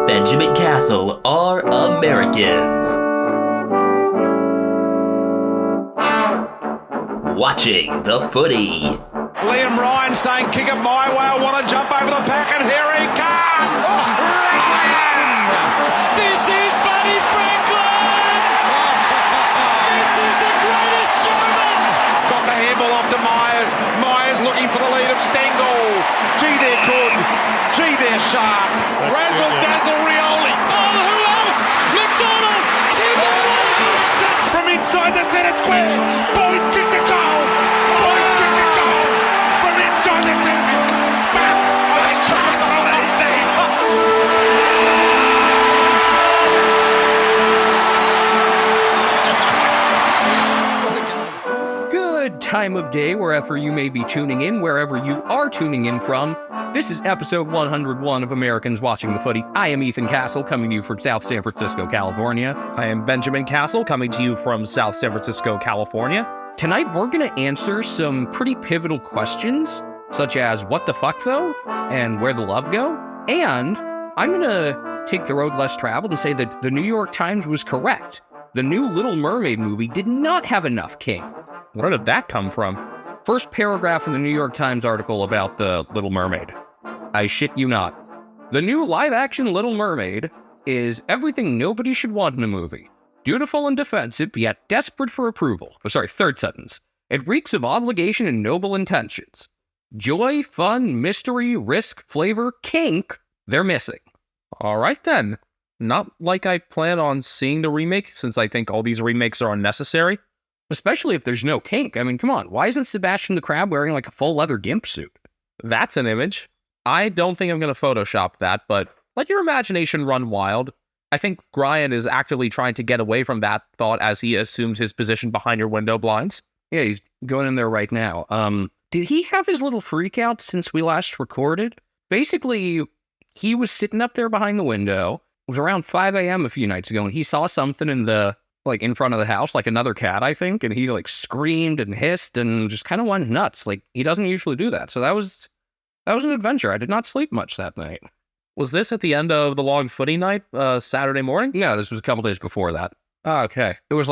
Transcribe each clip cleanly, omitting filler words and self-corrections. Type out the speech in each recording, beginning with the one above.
Benjamin Castle are Americans. Watching the footy. Liam Ryan saying, kick it my way, I want to jump over the pack, and here he comes! Ryan! This is Buddy Franklin! This is the greatest showman! Got the handball off to Myers. Myers looking for the lead of Stengel. Gee, they're good. Gee, they're sharp. Razzle dazzle Rioli. Oh, who else? McDonald! Timber! From inside the centre square. Boys kick the goal. Boys kick the goal. From inside the centre. Fat. I can't believe Good time of day wherever you may be tuning in, wherever you are tuning in from. This is episode 101 of Americans Watching the Footy. I am Ethan Castle, coming to you from South San Francisco, California. I am Benjamin Castle, coming to you from South San Francisco, California. Tonight, we're going to answer some pretty pivotal questions, such as what the fuck though, and where the love go. And I'm going to take the road less traveled and say that the New York Times was correct. The new Little Mermaid movie did not have enough king. Where did that come from? First paragraph of the New York Times article about the Little Mermaid. I shit you not. The new live-action Little Mermaid is everything nobody should want in a movie. Beautiful and defensive, yet desperate for approval. Third sentence. It reeks of obligation and noble intentions. Joy, fun, mystery, risk, flavor, kink, they're missing. All right then. Not like I plan on seeing the remake, since I think all these remakes are unnecessary. Especially if there's no kink. I mean, come on. Why isn't Sebastian the Crab wearing like a full leather gimp suit? That's an image. I don't think I'm going to Photoshop that, but let your imagination run wild. I think Brian is actively trying to get away from that thought as he assumes his position behind your window blinds. Yeah, he's going in there right now. Did he have his little freak out since we last recorded? Basically, he was sitting up there behind the window. It was around 5 a.m. a few nights ago, and he saw something in front of the house, like another cat, I think, and he screamed and hissed and just kind of went nuts. He doesn't usually do that. So that was an adventure. I did not sleep much that night. Was this at the end of the long footy night, Saturday morning? Yeah, this was a couple days before that. Oh, okay. It was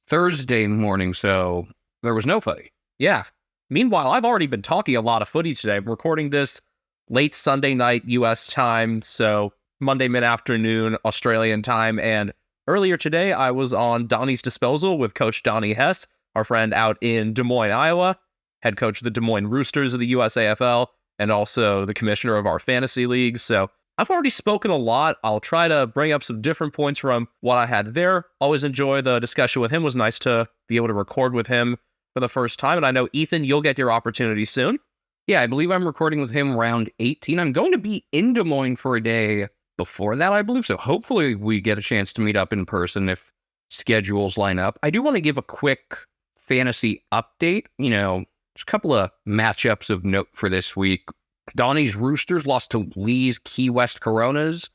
Thursday morning, so there was no footy. Yeah. Meanwhile, I've already been talking a lot of footy today. I'm recording this late Sunday night U.S. time, so Monday mid-afternoon Australian time, and earlier today, I was on Donnie's Disposal with Coach Donnie Hess, our friend out in Des Moines, Iowa, head coach of the Des Moines Roosters of the USAFL, and also the commissioner of our fantasy leagues. So I've already spoken a lot. I'll try to bring up some different points from what I had there. Always enjoy the discussion with him. It was nice to be able to record with him for the first time. And I know, Ethan, you'll get your opportunity soon. Yeah, I believe I'm recording with him around 18. I'm going to be in Des Moines for a day before that, I believe. So hopefully we get a chance to meet up in person if schedules line up. I do want to give a quick fantasy update. There's a couple of matchups of note for this week. Donnie's Roosters lost to Lee's Key West Coronas.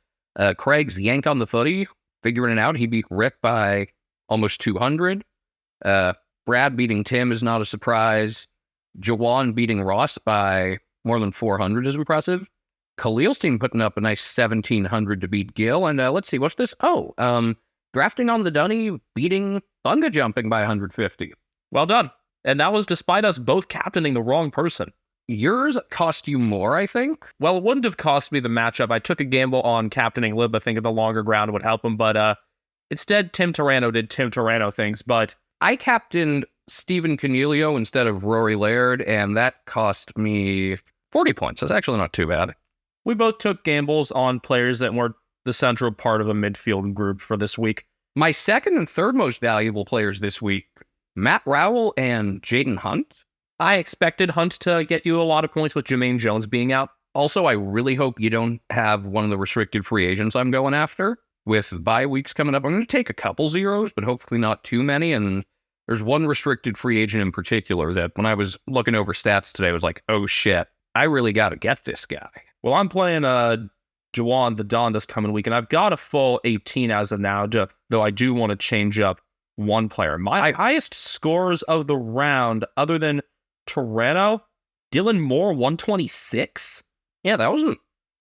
Craig's Yank on the Footy, figuring it out. He beat Rick by almost 200. Brad beating Tim is not a surprise. Jawan beating Ross by more than 400 is impressive. Khalil's team putting up a nice 1,700 to beat Gil. And let's see, what's this? Drafting on the Dunny beating Bunga Jumping by 150. Well done. And that was despite us both captaining the wrong person. Yours cost you more, I think. Well, it wouldn't have cost me the matchup. I took a gamble on captaining Lib. I think the longer ground would help him. But instead, Tim Tarano did Tim Tarano things. But I captained Stephen Cornelio instead of Rory Laird, and that cost me 40 points. That's actually not too bad. We both took gambles on players that weren't the central part of a midfield group for this week. My second and third most valuable players this week, Matt Rowell and Jaden Hunt. I expected Hunt to get you a lot of points with Jermaine Jones being out. Also, I really hope you don't have one of the restricted free agents I'm going after. With bye weeks coming up, I'm going to take a couple zeros, but hopefully not too many. And there's one restricted free agent in particular that when I was looking over stats today, I was like, oh shit, I really got to get this guy. Well, I'm playing Jawan the Don this coming week, and I've got a full 18 as of now, though I do want to change up one player. My highest scores of the round, other than Toronto, Dylan Moore, 126. Yeah, that wasn't,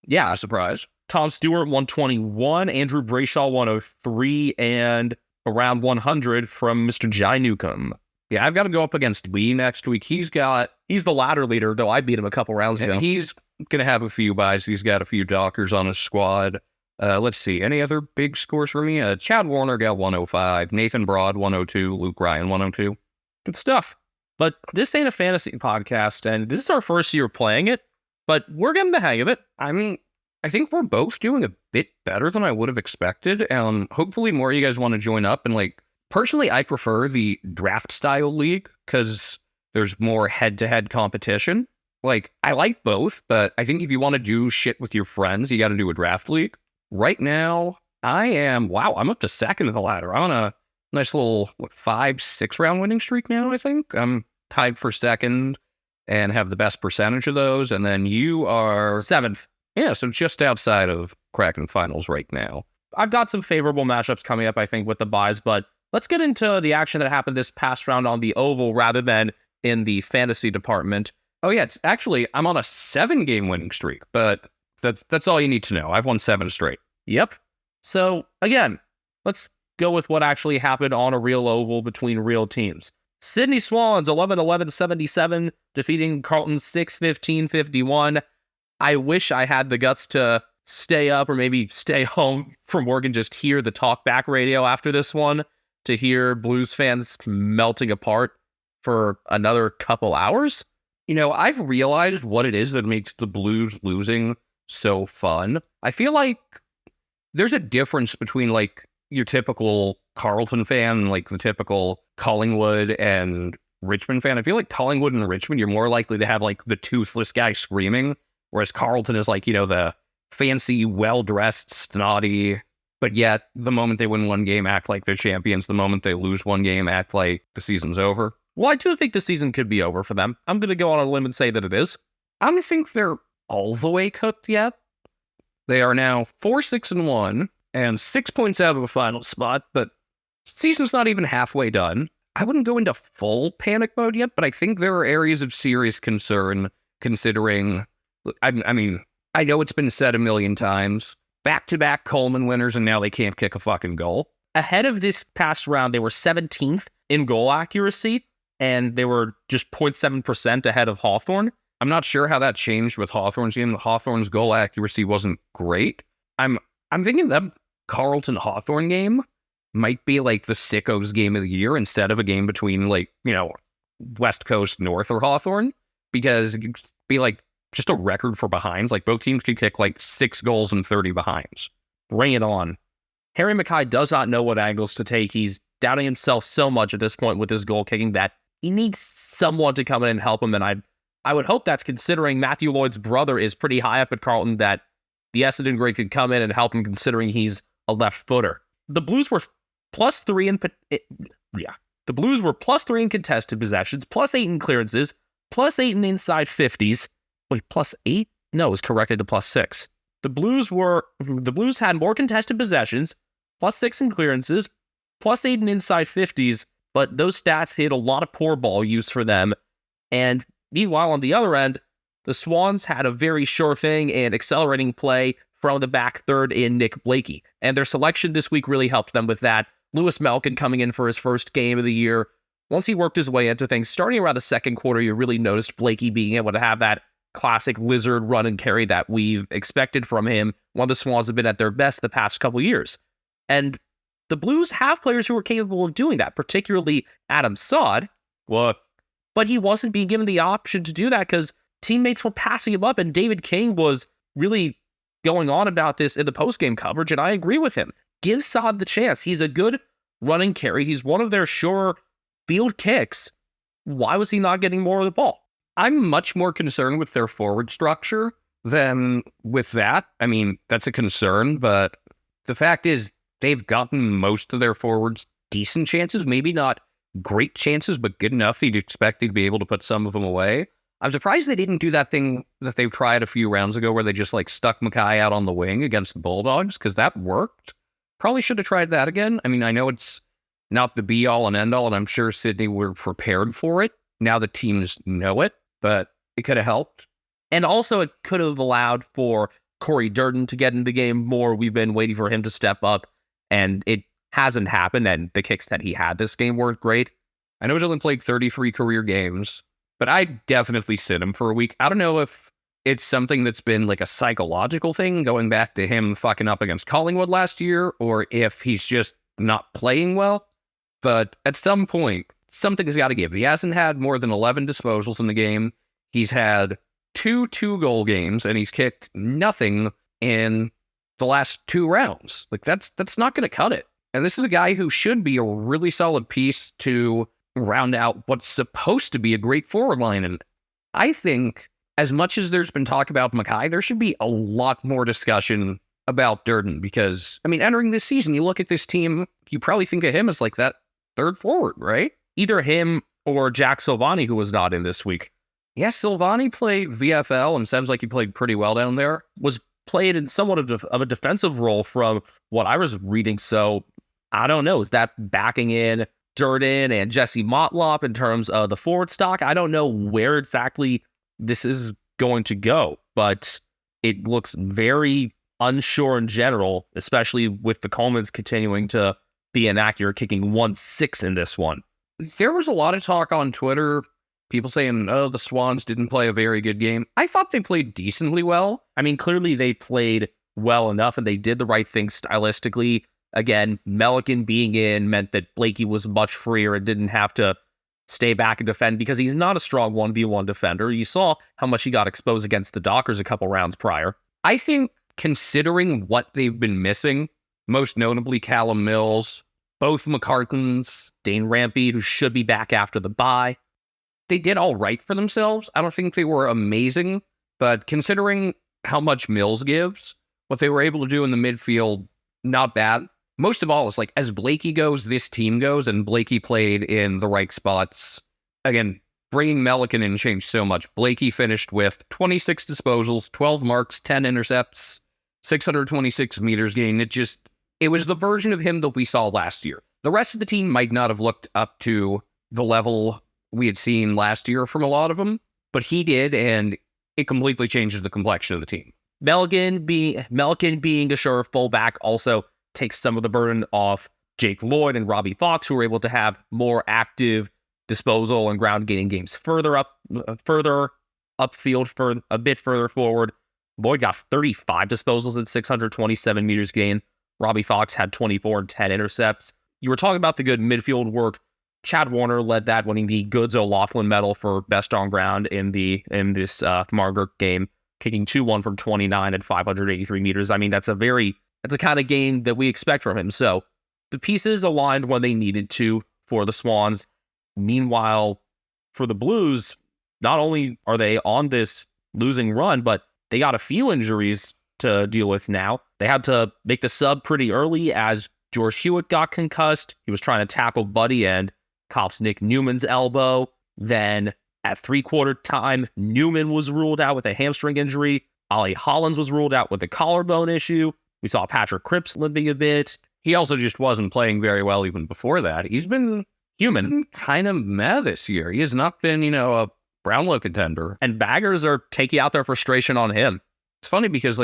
a surprise. Tom Stewart, 121. Andrew Brayshaw, 103. And around 100 from Mr. Jai Newcomb. Yeah, I've got to go up against Lee next week. He's the ladder leader, though I beat him a couple rounds ago. He's going to have a few buys. He's got a few Dockers on his squad. Let's see. Any other big scores for me? Chad Warner got 105. Nathan Broad, 102. Luke Ryan, 102. Good stuff. But this ain't a fantasy podcast, and this is our first year playing it, but we're getting the hang of it. I mean, I think we're both doing a bit better than I would have expected. Hopefully more of you guys want to join up. And personally, I prefer the draft style league because there's more head-to-head competition. I like both, but I think if you want to do shit with your friends, you got to do a draft league. Right now, I'm up to second in the ladder. I'm on a nice little 5-6 round winning streak now, I think. I'm tied for second and have the best percentage of those. And then you are 7th. Yeah, so just outside of Kraken finals right now. I've got some favorable matchups coming up, I think, with the buys, but let's get into the action that happened this past round on the Oval rather than in the fantasy department. Oh yeah, it's actually, I'm on a 7-game winning streak, but that's all you need to know. I've won 7 straight. Yep. So again, let's go with what actually happened on a real Oval between real teams. Sydney Swans 11-11-77, defeating Carlton 6-15-51. I wish I had the guts to stay up or maybe stay home from work and just hear the talkback radio after this one to hear Blues fans melting apart for another couple hours. I've realized what it is that makes the Blues losing so fun. I feel like there's a difference between your typical Carlton fan and the typical Collingwood and Richmond fan. I feel like Collingwood and Richmond, you're more likely to have the toothless guy screaming, whereas Carlton is the fancy, well-dressed, snotty, but yet the moment they win one game, act like they're champions. The moment they lose one game, act like the season's over. Well, I do think the season could be over for them. I'm going to go on a limb and say that it is. I don't think they're all the way cooked yet. They are now 4-6-1 and 6 points out of the final spot, but season's not even halfway done. I wouldn't go into full panic mode yet, but I think there are areas of serious concern considering, I know it's been said a million times, back-to-back Coleman winners, and now they can't kick a fucking goal. Ahead of this past round, they were 17th in goal accuracy, and they were just 0.7% ahead of Hawthorn. I'm not sure how that changed with Hawthorn's game. Hawthorn's goal accuracy wasn't great. I'm thinking that Carlton Hawthorn game might be the sickos game of the year instead of a game between West Coast, North, or Hawthorn, because it could be just a record for behinds. Both teams could kick 6 goals and 30 behinds. Bring it on. Harry Mackay does not know what angles to take. He's doubting himself so much at this point with his goal kicking that he needs someone to come in and help him. And I would hope that's considering Matthew Lloyd's brother is pretty high up at Carlton, that the Essendon great could come in and help him considering he's a left footer. The Blues were +3 in contested possessions, +8 in clearances, +8 in inside 50s. Wait, +8? No, it was corrected to +6. The Blues had more contested possessions, +6 in clearances, +8 in inside 50s, but those stats hit a lot of poor ball use for them. And meanwhile, on the other end, the Swans had a very sure thing and accelerating play from the back third in Nick Blakey. And their selection this week really helped them with that. Lewis Malkin coming in for his first game of the year. Once he worked his way into things, starting around the second quarter, you really noticed Blakey being able to have that classic lizard run and carry that we've expected from him when the Swans have been at their best the past couple years. And the Blues have players who are capable of doing that, particularly Adam Saad. What? But he wasn't being given the option to do that because teammates were passing him up, and David King was really going on about this in the postgame coverage, and I agree with him. Give Saad the chance. He's a good run and carry. He's one of their sure field kicks. Why was he not getting more of the ball? I'm much more concerned with their forward structure than with that. That's a concern, but the fact is they've gotten most of their forwards decent chances, maybe not great chances, but good enough you'd expect to be able to put some of them away. I'm surprised they didn't do that thing that they've tried a few rounds ago where they just stuck Mackay out on the wing against the Bulldogs, because that worked. Probably should have tried that again. I know it's not the be-all and end-all, and I'm sure Sydney were prepared for it. Now the teams know it, but it could have helped. And also it could have allowed for Corey Durden to get in the game more. We've been waiting for him to step up, and it hasn't happened, and the kicks that he had this game weren't great. I know he's only played 33 career games, but I definitely sit him for a week. I don't know if it's something that's been like a psychological thing going back to him fucking up against Collingwood last year, or if he's just not playing well. But at some point, something has got to give. He hasn't had more than 11 disposals in the game. He's had 2 2-goal games, and he's kicked nothing in the last 2 rounds. Like, that's not going to cut it. And this is a guy who should be a really solid piece to round out what's supposed to be a great forward line. And I think, as much as there's been talk about Mackay, there should be a lot more discussion about Durden, because, I mean, entering this season, you look at this team, you probably think of him as like that third forward, right? Either him or Jack Silvani, who was not in this week. Yeah, Silvani played VFL and sounds like he played pretty well down there. Was played in somewhat of a defensive role from what I was reading. So I don't know. Is that backing in Durden and Jesse Motlop in terms of the forward stock? I don't know where exactly this is going to go, but it looks very unsure in general, especially with the Colemans continuing to be inaccurate, kicking 1-6 in this one. There was a lot of talk on Twitter, people saying, oh, the Swans didn't play a very good game. I thought they played decently well. I mean, clearly they played well enough and they did the right thing stylistically. Again, Melican being in meant that Blakey was much freer and didn't have to stay back and defend, because he's not a strong 1v1 defender. You saw how much he got exposed against the Dockers a couple rounds prior. I think, considering what they've been missing, most notably Callum Mills, both McCartans, Dane Rampy, who should be back after the bye, they did all right for themselves. I don't think they were amazing, but considering how much Mills gives, what they were able to do in the midfield, not bad. Most of all, it's like, as Blakey goes, this team goes, and Blakey played in the right spots. Again, bringing Melican in changed so much. Blakey finished with 26 disposals, 12 marks, 10 intercepts, 626 meters gained. It was the version of him that we saw last year. The rest of the team might not have looked up to the level we had seen last year from a lot of them, but he did, and it completely changes the complexion of the team. Melican being a sure fullback also takes some of the burden off Jake Lloyd and Robbie Fox, who were able to have more active disposal and ground gaining games further upfield, for a bit further forward. Lloyd got 35 disposals and 627 meters gained. Robbie Fox had 24 and 10 intercepts. You were talking about the good midfield work. Chad Warner led that, winning the Goods O'Loughlin medal for best on ground in this Margaret game, kicking 2-1 from 29 at 583 meters. I mean, that's the kind of game that we expect from him. So the pieces aligned when they needed to for the Swans. Meanwhile, for the Blues, not only are they on this losing run, but they got a few injuries to deal with now. They had to make the sub pretty early as George Hewitt got concussed. He was trying to tackle Buddy and cops Nick Newman's elbow. Then at 3/4 time, Newman was ruled out with a hamstring injury. Ollie Hollins was ruled out with a collarbone issue. We saw Patrick Cripps limping a bit. He also just wasn't playing very well even before that. He's been kind of meh this year. He has not been, a Brownlow contender. And baggers are taking out their frustration on him. It's funny because,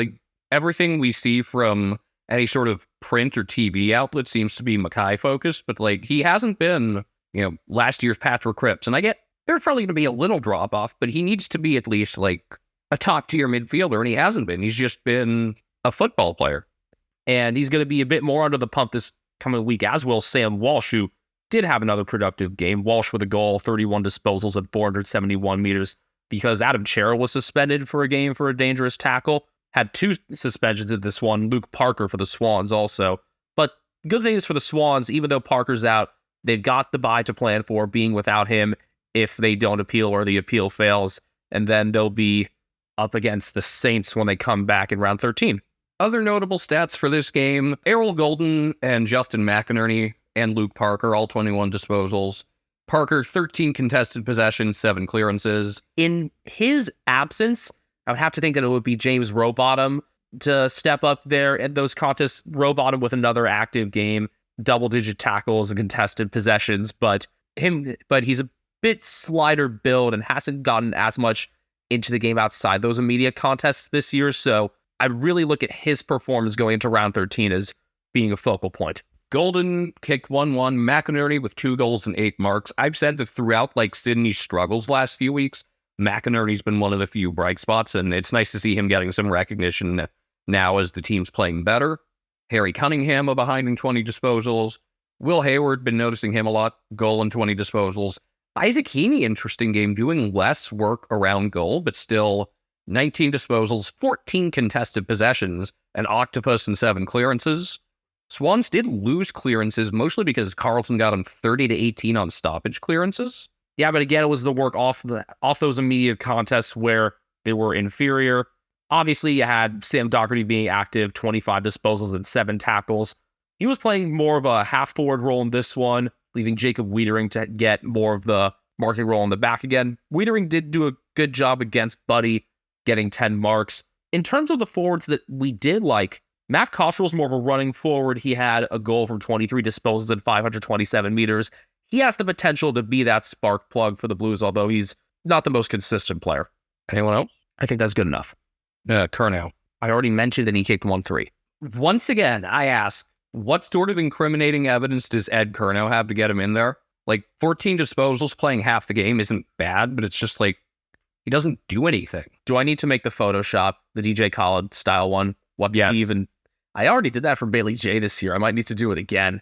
everything we see from any sort of print or TV outlet seems to be Mackay focused, but, he hasn't been, last year's Patrick Cripps. And I get there's probably going to be a little drop off, but he needs to be at least, a top tier midfielder, and he hasn't been. He's just been a football player. And he's going to be a bit more under the pump this coming week, as will Sam Walsh, who did have another productive game. Walsh with a goal, 31 disposals at 471 meters, because Adam Chera was suspended for a game for a dangerous tackle. Had 2 suspensions in this one. Luke Parker for the Swans also. But good thing is for the Swans, even though Parker's out, they've got the bye to plan for, being without him if they don't appeal or the appeal fails. And then they'll be up against the Saints when they come back in round 13. Other notable stats for this game, Errol Golden and Justin McInerney and Luke Parker, all 21 disposals. Parker, 13 contested possessions, 7 clearances. In his absence, I would have to think that it would be James Rowbottom to step up there in those contests. Rowbottom with another active game, double-digit tackles and contested possessions, but he's a bit slighter build and hasn't gotten as much into the game outside those immediate contests this year, so I really look at his performance going into round 13 as being a focal point. Golden kicked 1-1. McInerney with 2 goals and 8 marks. I've said that throughout Sydney's struggles last few weeks, McInerney's been one of the few bright spots, and it's nice to see him getting some recognition now as the team's playing better. Harry Cunningham behind in 20 disposals. Will Hayward, been noticing him a lot, goal and 20 disposals. Isaac Heaney, interesting game, doing less work around goal, but still 19 disposals, 14 contested possessions, an octopus and 7 clearances. Swans did lose clearances, mostly because Carlton got them 30-18 on stoppage clearances. Yeah, but again, it was the work off those immediate contests where they were inferior. Obviously, you had Sam Doherty being active, 25 disposals and 7 tackles. He was playing more of a half-forward role in this one, leaving Jacob Wiedering to get more of the marking role in the back again. Wiedering did do a good job against Buddy, getting 10 marks. In terms of the forwards that we did like, Matt Cottrell's more of a running forward. He had a goal from 23 disposals and 527 meters. He has the potential to be that spark plug for the Blues, although he's not the most consistent player. Anyone else? I think that's good enough. Curnow. I already mentioned that he kicked 1-3. Once again, I ask, what sort of incriminating evidence does Ed Curnow have to get him in there? 14 disposals playing half the game isn't bad, but it's just he doesn't do anything. Do I need to make the Photoshop, the DJ Khaled style one? Yes. I already did that for Bailey J this year. I might need to do it again.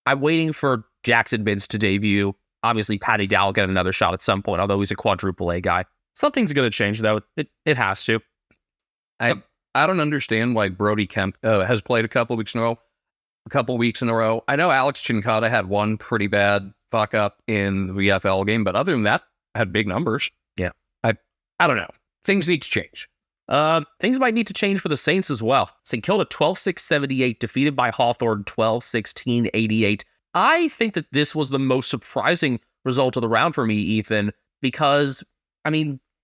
I'm waiting for Jackson Binns to debut. Obviously, Paddy Dow will get another shot at some point, although he's a quadruple A guy. Something's going to change, though. It has to. I don't understand why Brody Kemp has played a couple weeks in a row. I know Alex Chincata had one pretty bad fuck up in the VFL game, but other than that, had big numbers. Yeah. I don't know. Things need to change. Things might need to change for the Saints as well. St. Kilda 12-6-78, defeated by Hawthorn 12-16-88. I think that this was the most surprising result of the round for me, Ethan, because,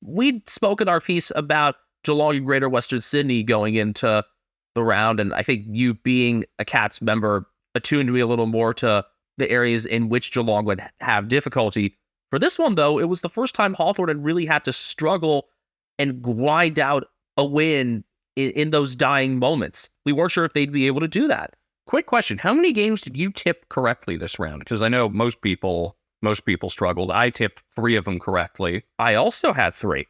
we'd spoken our piece about Geelong and Greater Western Sydney going into the round, and I think you being a Cats member attuned me a little more to the areas in which Geelong would have difficulty. For this one, though, it was the first time Hawthorn had really had to struggle and grind out a win in those dying moments. We weren't sure if they'd be able to do that. Quick question. How many games did you tip correctly this round? Because I know most people struggled. I tipped 3 of them correctly. I also had 3.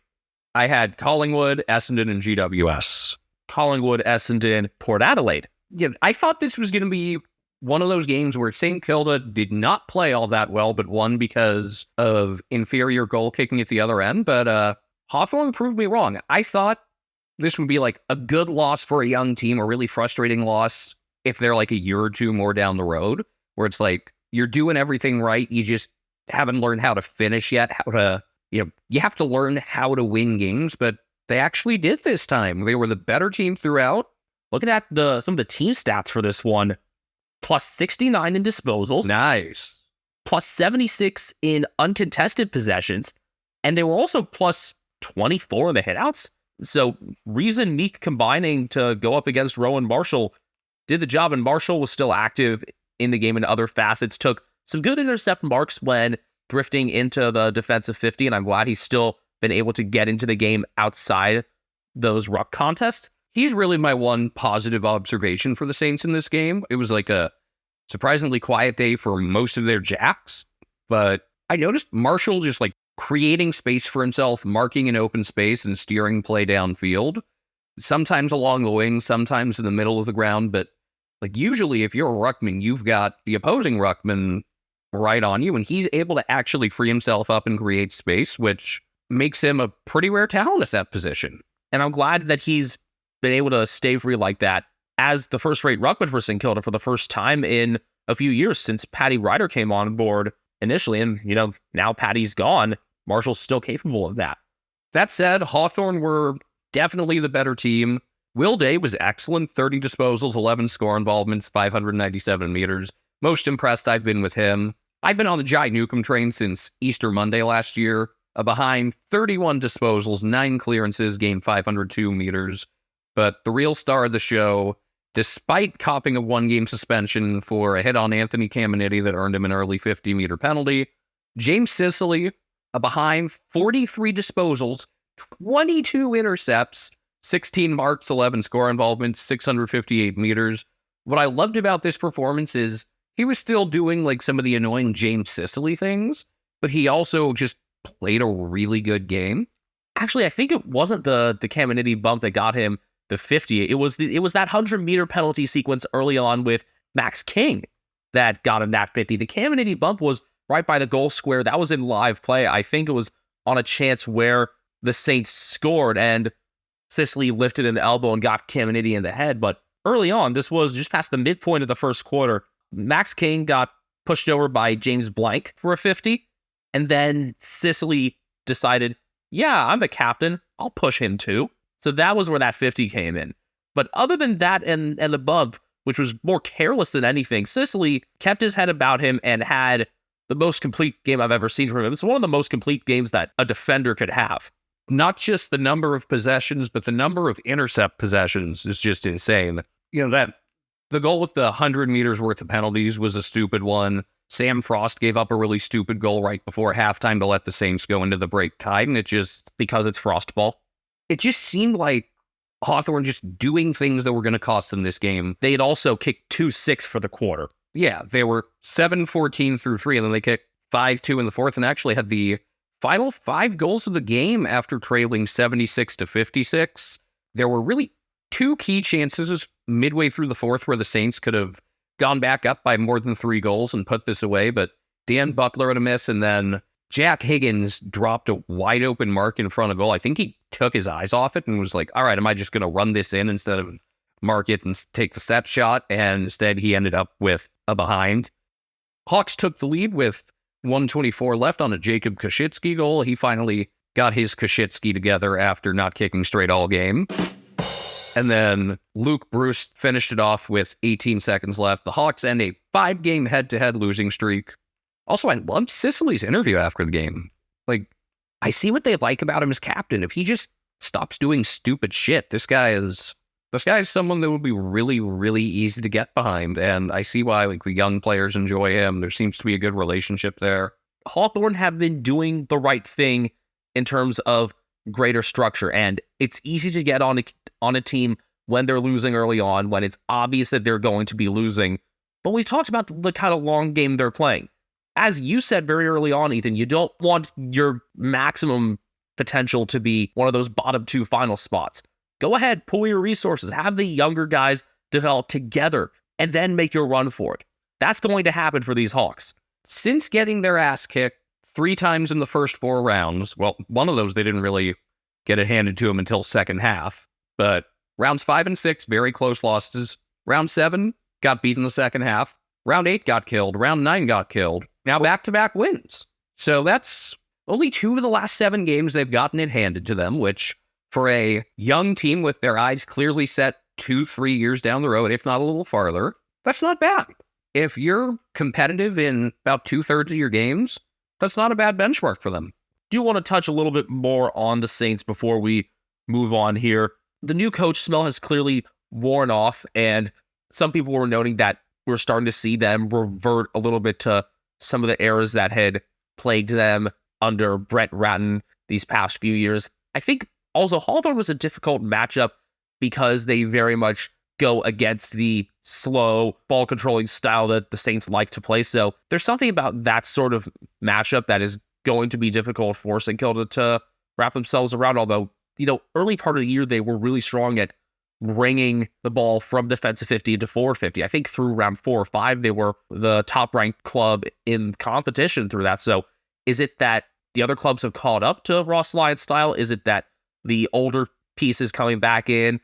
I had Collingwood, Essendon, and GWS. Collingwood, Essendon, Port Adelaide. Yeah, I thought this was going to be one of those games where St. Kilda did not play all that well, but won because of inferior goal kicking at the other end. But Hawthorn proved me wrong. I thought this would be a good loss for a young team, a really frustrating loss if they're a year or two more down the road, where it's you're doing everything right, you just haven't learned how to finish yet, you have to learn how to win games, but they actually did this time. They were the better team throughout. Looking at some of the team stats for this one, plus 69 in disposals. Nice. Plus 76 in uncontested possessions, and they were also plus 24 in the hitouts. So Reeves and Meek combining to go up against Rowan Marshall did the job, and Marshall was still active in the game in other facets, took some good intercept marks when drifting into the defensive 50, and I'm glad he's still been able to get into the game outside those ruck contests. He's really my one positive observation for the Saints in this game. It was a surprisingly quiet day for most of their jacks, but I noticed Marshall just creating space for himself, marking an open space and steering play downfield, sometimes along the wing, sometimes in the middle of the ground, but usually if you're a ruckman, you've got the opposing ruckman right on you, and he's able to actually free himself up and create space, which makes him a pretty rare talent at that position. And I'm glad that he's been able to stay free like that as the first-rate ruckman for St. Kilda for the first time in a few years since Paddy Ryder came on board initially. And, now Paddy's gone, Marshall's still capable of that. That said, Hawthorn were definitely the better team. Will Day was excellent, 30 disposals, 11 score involvements, 597 meters. Most impressed I've been with him. I've been on the Jai Newcomb train since Easter Monday last year. Behind 31 disposals, 9 clearances, gained 502 meters. But the real star of the show, despite copping a 1-game suspension for a hit on Anthony Caminiti that earned him an early 50-meter penalty, James Sicily, behind 43 disposals, 22 intercepts, 16 marks, 11 score involvements, 658 meters. What I loved about this performance is he was still doing like some of the annoying James Sicily things, but he also just played a really good game. Actually, I think it wasn't the Caminiti bump that got him the 50. It was that 100-meter penalty sequence early on with Max King that got him that 50. The Caminiti bump was right by the goal square. That was in live play. I think it was on a chance where the Saints scored and Sicily lifted an elbow and got Caminiti in the head. But early on, this was just past the midpoint of the first quarter. Max King got pushed over by James Blank for a 50. And then Sicily decided, yeah, I'm the captain. I'll push him too. So that was where that 50 came in. But other than that and the bump, which was more careless than anything, Sicily kept his head about him and had the most complete game I've ever seen from him. It's one of the most complete games that a defender could have. Not just the number of possessions, but the number of intercept possessions is just insane. You know, that the goal with the 100 meters worth of penalties was a stupid one. Sam Frost gave up a really stupid goal right before halftime to let the Saints go into the break tied, and it just, Because it's Frost ball. it just seemed like Hawthorne just doing things that were going to cost them this game. They had also kicked 2-6 for the quarter. Yeah, they were 7-14 through 3, and then they kicked 5-2 in the fourth, and actually had the final 5 goals of the game after trailing 76-56. There were really 2 key chances midway through the fourth where the Saints could have gone back up by more than 3 goals and put this away, but Dan Buckler had a miss, and then Jack Higgins dropped a wide open mark in front of goal. I think he took his eyes off it and was like, all right, am I just going to run this in instead of mark it and take the set shot? And instead he ended up with a behind. Hawks took the lead with 1:24 left on a Jacob Koshitsky goal. He finally got his Koshitsky together after not kicking straight all game. And then Luke Bruce finished it off with 18 seconds left. The Hawks end a 5-game head-to-head losing streak. Also, I loved Sicily's interview after the game. Like, I see what they like about him as captain. If he just stops doing stupid shit, this guy is someone that would be really, really easy to get behind. And I see why like the young players enjoy him. There seems to be a good relationship there. Hawthorne have been doing the right thing in terms of greater structure, and it's easy to get on a team when they're losing early on, when it's obvious that they're going to be losing. But we've talked about the kind of long game they're playing. As you said very early on, Ethan, you don't want your maximum potential to be one of those bottom 2 final spots. Go ahead, pool your resources, have the younger guys develop together, and then make your run for it. That's going to happen for these Hawks. Since getting their ass kicked 3 times in the first 4 rounds, well, one of those they didn't really get it handed to them until second half, but rounds 5 and 6, very close losses. Round 7, got beat in the second half. Round 8 got killed. Round 9 got killed. Now back-to-back wins. So that's only 2 of the last 7 games they've gotten it handed to them, which for a young team with their eyes clearly set 2-3 years down the road, if not a little farther, that's not bad. If you're competitive in about 2/3 of your games, that's not a bad benchmark for them. Do you want to touch a little bit more on the Saints before we move on here? The new coach smell has clearly worn off, and some people were noting that we're starting to see them revert a little bit to some of the errors that had plagued them under Brett Ratton these past few years. I think also Hawthorne was a difficult matchup because they very much go against the slow ball controlling style that the Saints like to play. So there's something about that sort of matchup that is going to be difficult for St. Kilda to wrap themselves around. Although, early part of the year, they were really strong at bringing the ball from defensive 50 to forward 50. I think through round 4 or 5, they were the top ranked club in competition through that. So is it that the other clubs have caught up to Ross Lyon's style? Is it that the older pieces coming back in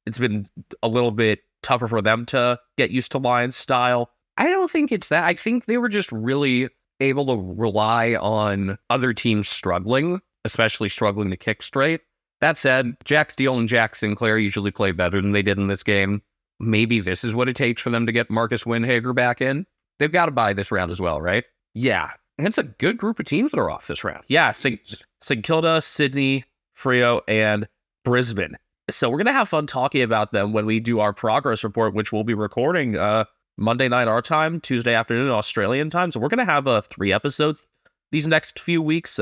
it's been a little bit tougher for them to get used to Lyon's style? I don't think it's that. I think they were just really able to rely on other teams struggling, especially struggling to kick straight. That said, Jack Steele and Jack Sinclair usually play better than they did in this game. Maybe this is what it takes for them to get Marcus Windhager back in. They've got to buy this round as well, right? Yeah. And it's a good group of teams that are off this round. Yeah, St. Kilda, Sydney, Freo, and Brisbane. So we're going to have fun talking about them when we do our progress report, which we'll be recording Monday night our time, Tuesday afternoon Australian time. So we're going to have 3 episodes these next few weeks,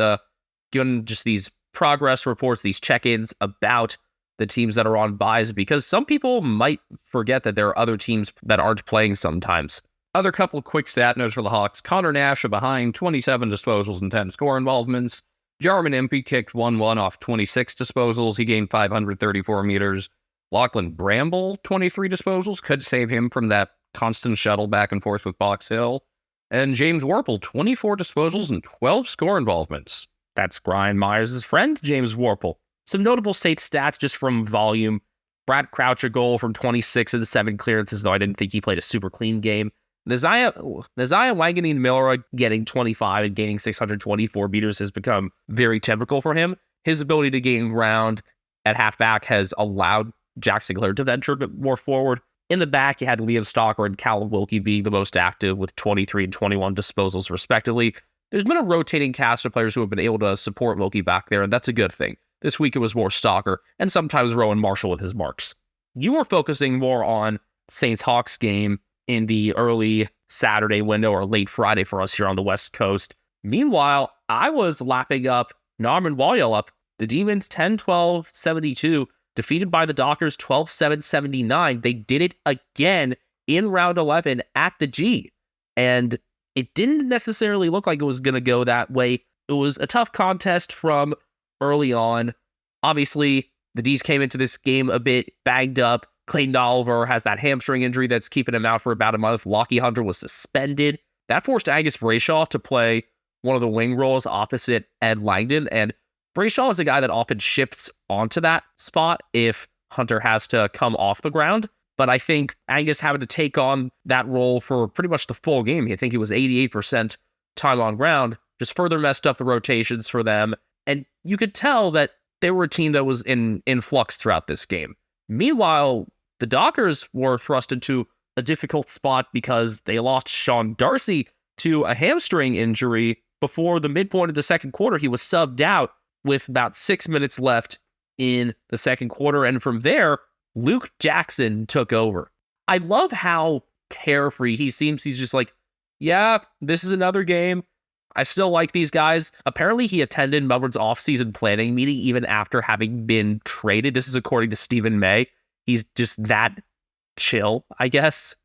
given just these progress reports, these check-ins about the teams that are on buys, because some people might forget that there are other teams that aren't playing sometimes. Other couple quick stat notes for the Hawks. Connor Nash behind 27 disposals and 10 score involvements. Jarman Impey kicked 1-1 off 26 disposals. He gained 534 meters. Lachlan Bramble, 23 disposals. Could save him from that constant shuttle back and forth with Box Hill. And James Warple, 24 disposals and 12 score involvements. That's Brian Myers' friend, James Warple. Some notable state stats just from volume. Brad Crouch a goal from 26 of the 7 clearances, though I didn't think he played a super clean game. Nazaya Wanganeen-Milroy getting 25 and gaining 624 meters has become very typical for him. His ability to gain ground at halfback has allowed Jack Sinclair to venture a bit more forward. In the back, you had Liam Stalker and Callum Wilkie being the most active with 23 and 21 disposals, respectively. There's been a rotating cast of players who have been able to support Wilkie back there, and that's a good thing. This week it was more Stalker, and sometimes Rowan Marshall with his marks. You were focusing more on Saints-Hawks game in the early Saturday window or late Friday for us here on the West Coast. Meanwhile, I was lapping up Norman Walyalup, the Demons 10-12-72, defeated by the Dockers 12-7-79. They did it again in round 11 at the G, and it didn't necessarily look like it was going to go that way. It was a tough contest from early on. Obviously, the D's came into this game a bit banged up. Clayton Oliver has that hamstring injury that's keeping him out for about a month. Lockie Hunter was suspended. That forced Angus Brayshaw to play one of the wing roles opposite Ed Langdon, and Brayshaw is a guy that often shifts onto that spot if Hunter has to come off the ground. But I think Angus having to take on that role for pretty much the full game, I think it was 88% time on ground, just further messed up the rotations for them. And you could tell that they were a team that was in flux throughout this game. Meanwhile, the Dockers were thrust into a difficult spot because they lost Sean Darcy to a hamstring injury before the midpoint of the second quarter. He was subbed out with about 6 minutes left in the second quarter. And from there, Luke Jackson took over. I love how carefree he seems. He's just like, yeah, this is another game. I still like these guys. Apparently, he attended Melbourne's off-season planning meeting even after having been traded. This is according to Stephen May. He's just that chill, I guess.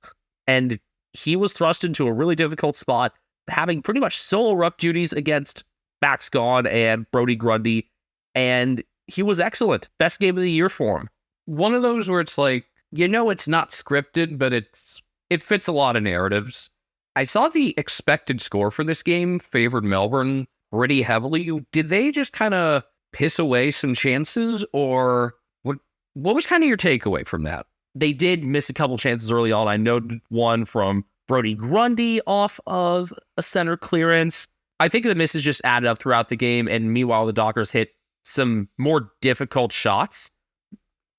And he was thrust into a really difficult spot, having pretty much solo ruck duties against Max Gawn and Brody Grundy. And he was excellent. Best game of the year for him. One of those where it's like, it's not scripted, but it fits a lot of narratives. I saw the expected score for this game favored Melbourne pretty heavily. Did they just kind of piss away some chances, or what was kind of your takeaway from that? They did miss a couple chances early on. I noted one from Brody Grundy off of a center clearance. I think the misses just added up throughout the game, and meanwhile, the Dockers hit some more difficult shots.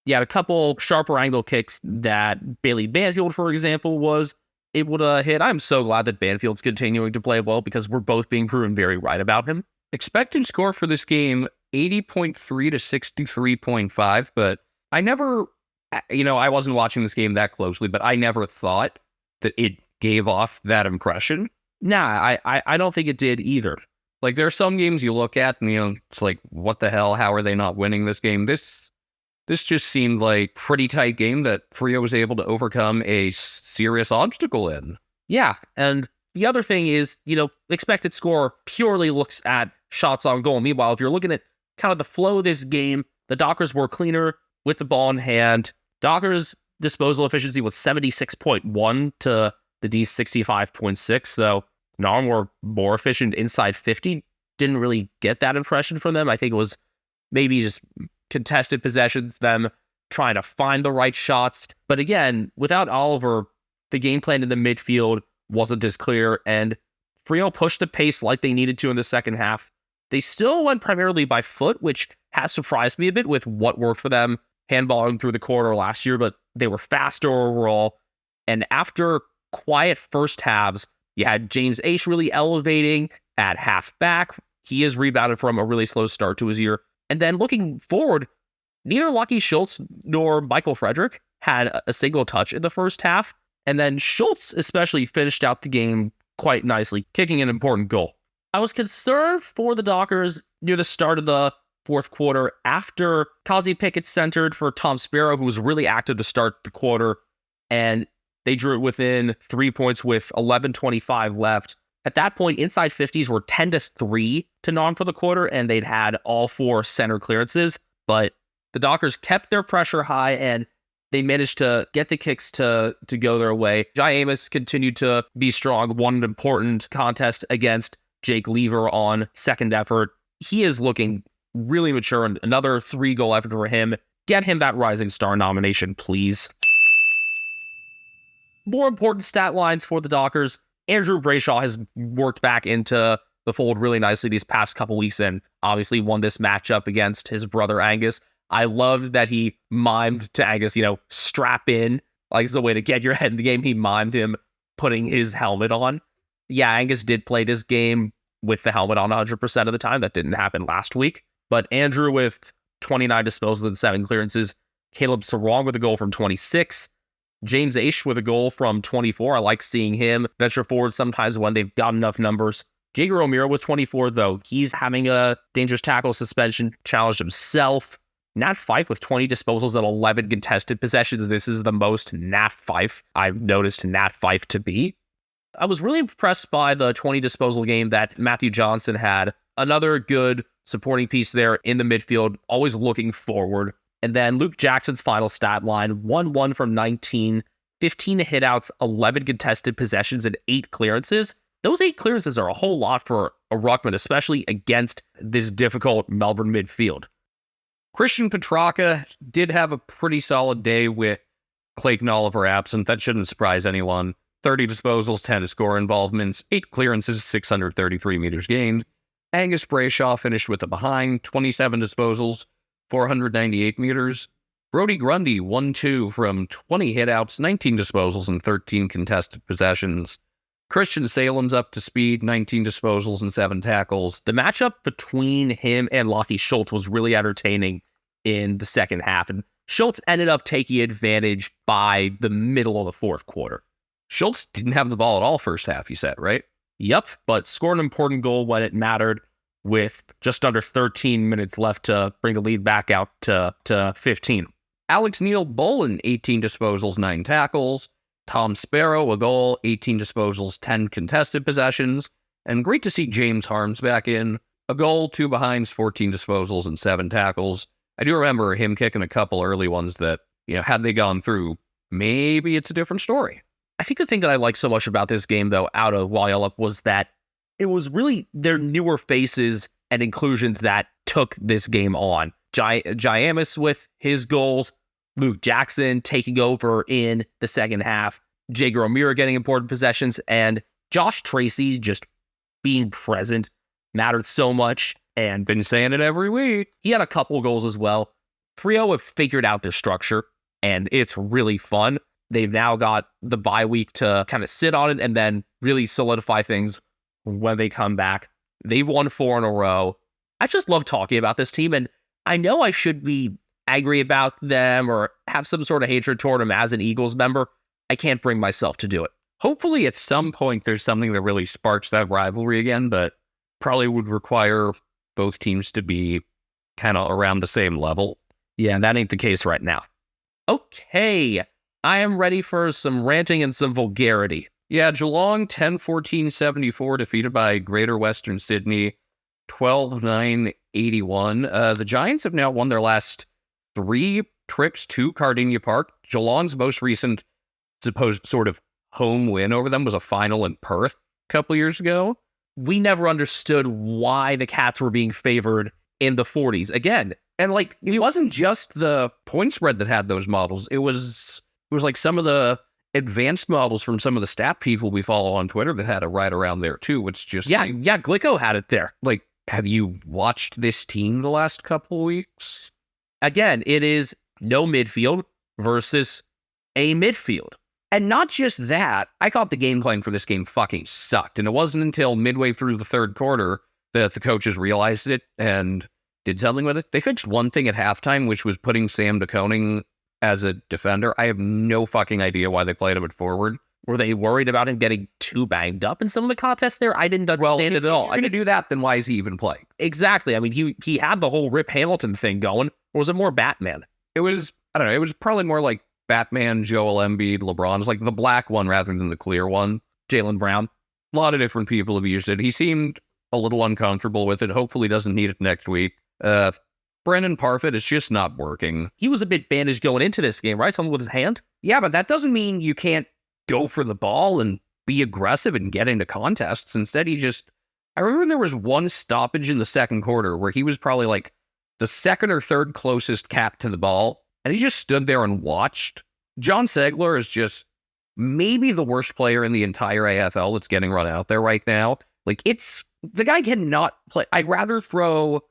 You had a couple sharper angle kicks that Bailey Banfield, for example, was able to hit. I'm so glad that Banfield's continuing to play well because we're both being proven very right about him. Expected score for this game, 80.3 to 63.5, but I never, I wasn't watching this game that closely, but I never thought that it gave off that impression. Nah, I don't think it did either. Like, there are some games you look at and, it's like, what the hell? How are they not winning this game? This just seemed like a pretty tight game that Freo was able to overcome a serious obstacle in. Yeah, and the other thing is, expected score purely looks at shots on goal. Meanwhile, if you're looking at kind of the flow of this game, the Dockers were cleaner with the ball in hand. Dockers' disposal efficiency was 76.1 to the D's 65.6, though Narm were more efficient inside 50. Didn't really get that impression from them. I think it was maybe just contested possessions, them trying to find the right shots. But again, without Oliver, the game plan in the midfield wasn't as clear, and Freo pushed the pace like they needed to in the second half. They still went primarily by foot, which has surprised me a bit with what worked for them handballing through the corridor last year, but they were faster overall. And after quiet first halves, you had James Aish really elevating at halfback. He has rebounded from a really slow start to his year. And then looking forward, neither Lucky Schultz nor Michael Frederick had a single touch in the first half. And then Schultz especially finished out the game quite nicely, kicking an important goal. I was concerned for the Dockers near the start of the fourth quarter after Kazi Pickett centered for Tom Sparrow, who was really active to start the quarter, and they drew it within 3 points with 11:25 left. At that point, inside 50s were 10-3 to non for the quarter, and they'd had all 4 center clearances, but the Dockers kept their pressure high, and they managed to get the kicks to go their way. Jai Amos continued to be strong, won an important contest against Jake Lever on second effort. He is looking really mature, and another 3-goal effort for him. Get him that Rising Star nomination, please. More important stat lines for the Dockers. Andrew Brayshaw has worked back into the fold really nicely these past couple weeks and obviously won this matchup against his brother Angus. I loved that he mimed to Angus, strap in, like it's a way to get your head in the game. He mimed him putting his helmet on. Yeah, Angus did play this game with the helmet on 100% of the time. That didn't happen last week. But Andrew with 29 disposals and 7 clearances. Caleb Sarong with a goal from 26. James Aish with a goal from 24. I like seeing him venture forward sometimes when they've got enough numbers. Jager O'Meara with 24, though. He's having a dangerous tackle suspension challenge himself. Nat Fife with 20 disposals and 11 contested possessions. This is the most Nat Fife I've noticed Nat Fife to be. I was really impressed by the 20 disposal game that Matthew Johnson had. Another good supporting piece there in the midfield, always looking forward. And then Luke Jackson's final stat line, 1-1 from 19, 15 hitouts, 11 contested possessions, and 8 clearances. Those 8 clearances are a whole lot for a ruckman, especially against this difficult Melbourne midfield. Christian Petrarca did have a pretty solid day with Clayton Oliver absent. That shouldn't surprise anyone. 30 disposals, 10 score involvements, 8 clearances, 633 meters gained. Angus Brayshaw finished with a behind, 27 disposals, 498 meters. Brody Grundy, 1-2 from 20 hitouts, 19 disposals, and 13 contested possessions. Christian Salem's up to speed, 19 disposals and 7 tackles. The matchup between him and Lachie Schultz was really entertaining in the second half, and Schultz ended up taking advantage by the middle of the fourth quarter. Schultz didn't have the ball at all first half, you said, right? Yep, but scored an important goal when it mattered with just under 13 minutes left to bring the lead back out to 15. Alex Neal-Bullen, 18 disposals, 9 tackles. Tom Sparrow, a goal, 18 disposals, 10 contested possessions. And great to see James Harms back in. A goal, 2 behinds, 14 disposals, and 7 tackles. I do remember him kicking a couple early ones that, had they gone through, maybe it's a different story. I think the thing that I like so much about this game, though, out of Wyalup, was that it was really their newer faces and inclusions that took this game on. Jai Amos with his goals, Luke Jackson taking over in the second half, Jager O'Meara getting important possessions, and Josh Tracy just being present mattered so much. And been saying it every week. He had a couple goals as well. Frio have figured out their structure, and it's really fun. They've now got the bye week to kind of sit on it and then really solidify things when they come back. They've won 4 in a row. I just love talking about this team, and I know I should be angry about them or have some sort of hatred toward them as an Eagles member. I can't bring myself to do it. Hopefully at some point there's something that really sparks that rivalry again, but probably would require both teams to be kind of around the same level. Yeah, that ain't the case right now. Okay, I am ready for some ranting and some vulgarity. Yeah, Geelong 10-14-74 defeated by Greater Western Sydney 12-9-81. The Giants have now won their last 3 trips to Cardinia Park. Geelong's most recent supposed sort of home win over them was a final in Perth a couple years ago. We never understood why the Cats were being favored in the 40s again. And it wasn't just the point spread that had those models. It was like some of the advanced models from some of the stat people we follow on Twitter that had it right around there too, which just... Yeah, Glicko had it there. Have you watched this team the last couple of weeks? Again, it is no midfield versus a midfield. And not just that, I thought the game plan for this game fucking sucked. And it wasn't until midway through the third quarter that the coaches realized it and did something with it. They fixed one thing at halftime, which was putting Sam DeConing as a defender. I have no fucking idea why they played him at forward. Were they worried about him getting too banged up in some of the contests there? I didn't understand it at all. If you're going to do that, then why is he even playing? Exactly. I mean, he had the whole Rip Hamilton thing going. Or was it more Batman? It was, I don't know, it was probably more like Batman, Joel Embiid, LeBron. It was like the black one rather than the clear one. Jaylen Brown. A lot of different people have used it. He seemed a little uncomfortable with it. Hopefully doesn't need it next week. Brendan Parfit is just not working. He was a bit bandaged going into this game, right? Something with his hand? Yeah, but that doesn't mean you can't go for the ball and be aggressive and get into contests. Instead, I remember there was one stoppage in the second quarter where he was probably like the second or third closest cat to the ball, and he just stood there and watched. John Segler is just maybe the worst player in the entire AFL that's getting run out there right now. Like, the guy cannot play. I'd rather throw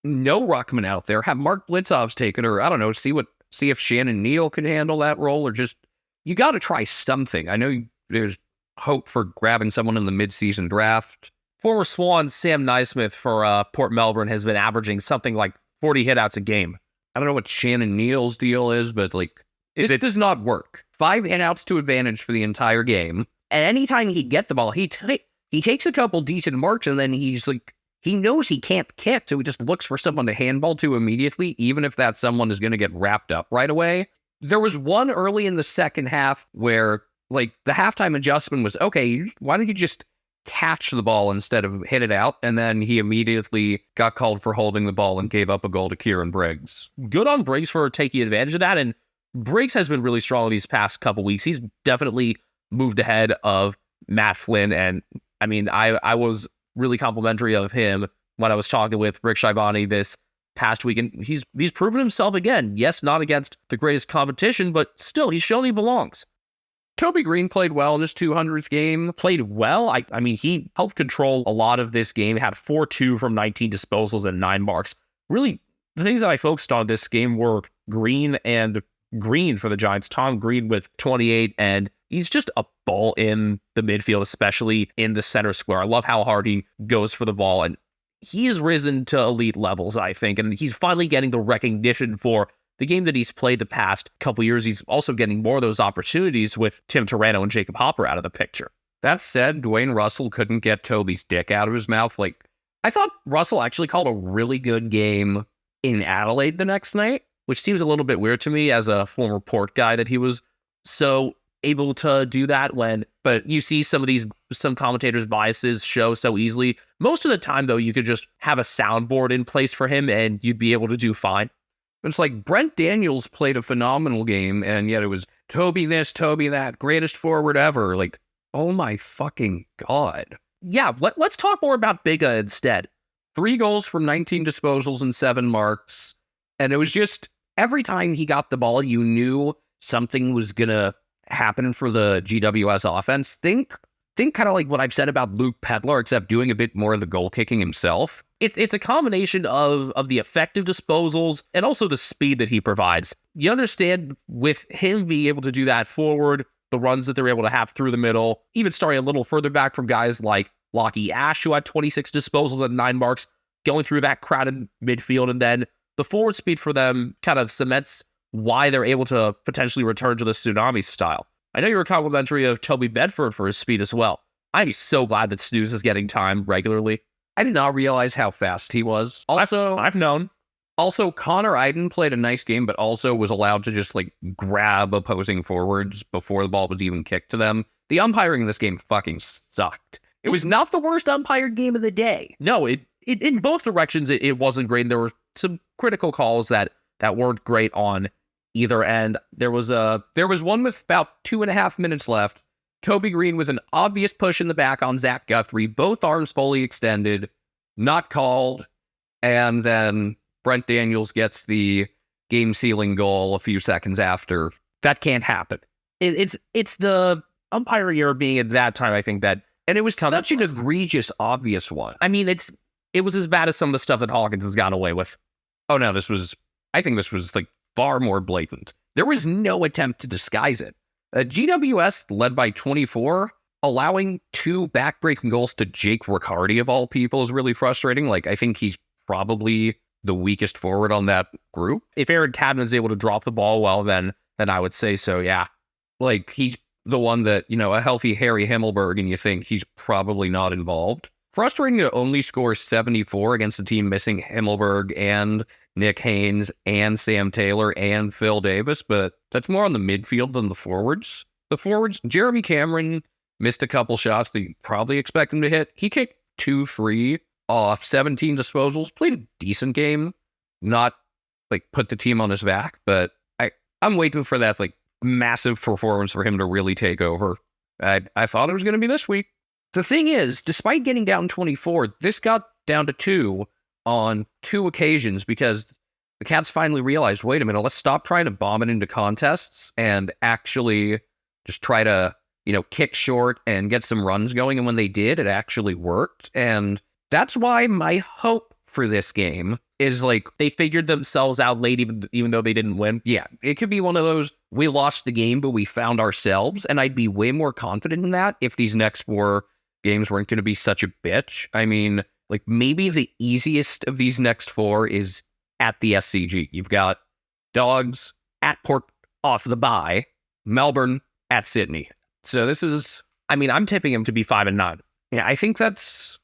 no ruckman out there, have Mark Blitzovs take it, or I don't know, see if Shannon Neal could handle that role, or just, you got to try something. I know there's hope for grabbing someone in the midseason draft. Former Swan Sam Naismith for Port Melbourne has been averaging something like 40 hitouts a game. I don't know what Shannon Neal's deal is, but like, this does not work. 5 hitouts to advantage for the entire game. And anytime he get the ball, he takes a couple decent marks, and then he's like, he knows he can't kick, so he just looks for someone to handball to immediately, even if that someone is going to get wrapped up right away. There was one early in the second half where, like, the halftime adjustment was, okay, why don't you just catch the ball instead of hit it out? And then he immediately got called for holding the ball and gave up a goal to Kieran Briggs. Good on Briggs for taking advantage of that, and Briggs has been really strong these past couple weeks. He's definitely moved ahead of Matt Flynn, and I mean, I was really complimentary of him when I was talking with Rick Shivani this past week, and he's proven himself again. Yes, not against the greatest competition, but still, he's shown he belongs. Toby Green played well in his 200th game. Played well. I mean, he helped control a lot of this game, had 4-2 from 19 disposals and 9 marks. Really, the things that I focused on this game were Green and Green for the Giants. Tom Green with 28, and he's just a ball in the midfield, especially in the center square. I love how hard he goes for the ball, and he has risen to elite levels, I think, and he's finally getting the recognition for the game that he's played the past couple years. He's also getting more of those opportunities with Tim Turano and Jacob Hopper out of the picture. That said, Dwayne Russell couldn't get Toby's dick out of his mouth. Like, I thought Russell actually called a really good game in Adelaide the next night, which seems a little bit weird to me as a former Port guy that he was so able to do that but you see some commentators' biases show so easily. Most of the time, though, you could just have a soundboard in place for him and you'd be able to do fine. It's like Brent Daniels played a phenomenal game, and yet it was Toby this, Toby that, greatest forward ever. Like, oh my fucking God. Yeah, let's talk more about Biga instead. 3 goals from 19 disposals and 7 marks. And it was just, every time he got the ball, you knew something was going to happen for the GWS offense. Think kind of like what I've said about Luke Pedlar, except doing a bit more of the goal kicking himself. It's a combination of the effective disposals and also the speed that he provides. You understand, with him being able to do that forward, the runs that they're able to have through the middle, even starting a little further back from guys like Lockie Ash, who had 26 disposals and 9 marks, going through that crowded midfield, and then the forward speed for them kind of cements why they're able to potentially return to the Tsunami style. I know you were complimentary of Toby Bedford for his speed as well. I'm so glad that Snooze is getting time regularly. I did not realize how fast he was. Also, I've known. Also, Connor Iden played a nice game, but also was allowed to just like grab opposing forwards before the ball was even kicked to them. The umpiring in this game fucking sucked. It was not the worst umpired game of the day. No, it in both directions it wasn't great. And there were some critical calls that weren't great on either end. There was one with about 2.5 minutes left. Toby Green with an obvious push in the back on Zach Guthrie, both arms fully extended, not called, and then Brent Daniels gets the game-sealing goal a few seconds after. That can't happen. It's the umpiring error being at that time, I think, that... And it was such an egregious, obvious one. I mean, it was as bad as some of the stuff that Hawkins has gotten away with. Oh, no, I think this was, like, far more blatant. There was no attempt to disguise it. GWS led by 24, allowing 2 backbreaking goals to Jake Riccardi, of all people, is really frustrating. Like, I think he's probably the weakest forward on that group. If Aaron Cadman's able to drop the ball well, then I would say so, yeah. Like, the one that, a healthy Harry Himmelberg, and you think he's probably not involved. Frustrating to only score 74 against a team missing Himmelberg and Nick Haynes and Sam Taylor and Phil Davis, but that's more on the midfield than the forwards. The forwards, Jeremy Cameron missed a couple shots that you probably expect him to hit. He kicked 2-3 off 17 disposals, played a decent game, not put the team on his back, but I'm waiting for that massive performance for him to really take over. I thought it was going to be this week. The thing is, despite getting down 24, this got down to 2 on 2 occasions because the Cats finally realized, wait a minute, let's stop trying to bomb it into contests and actually just try to, kick short and get some runs going. And when they did, it actually worked. And that's why my hope for this game is they figured themselves out late, even though they didn't win. Yeah, it could be one of those, we lost the game, but we found ourselves. And I'd be way more confident in that if these next 4 games weren't going to be such a bitch. I mean, maybe the easiest of these next 4 is at the SCG. You've got Dogs at Port off the bye, Melbourne at Sydney. So this is, I'm tipping him to be 5-9. Yeah, I think that's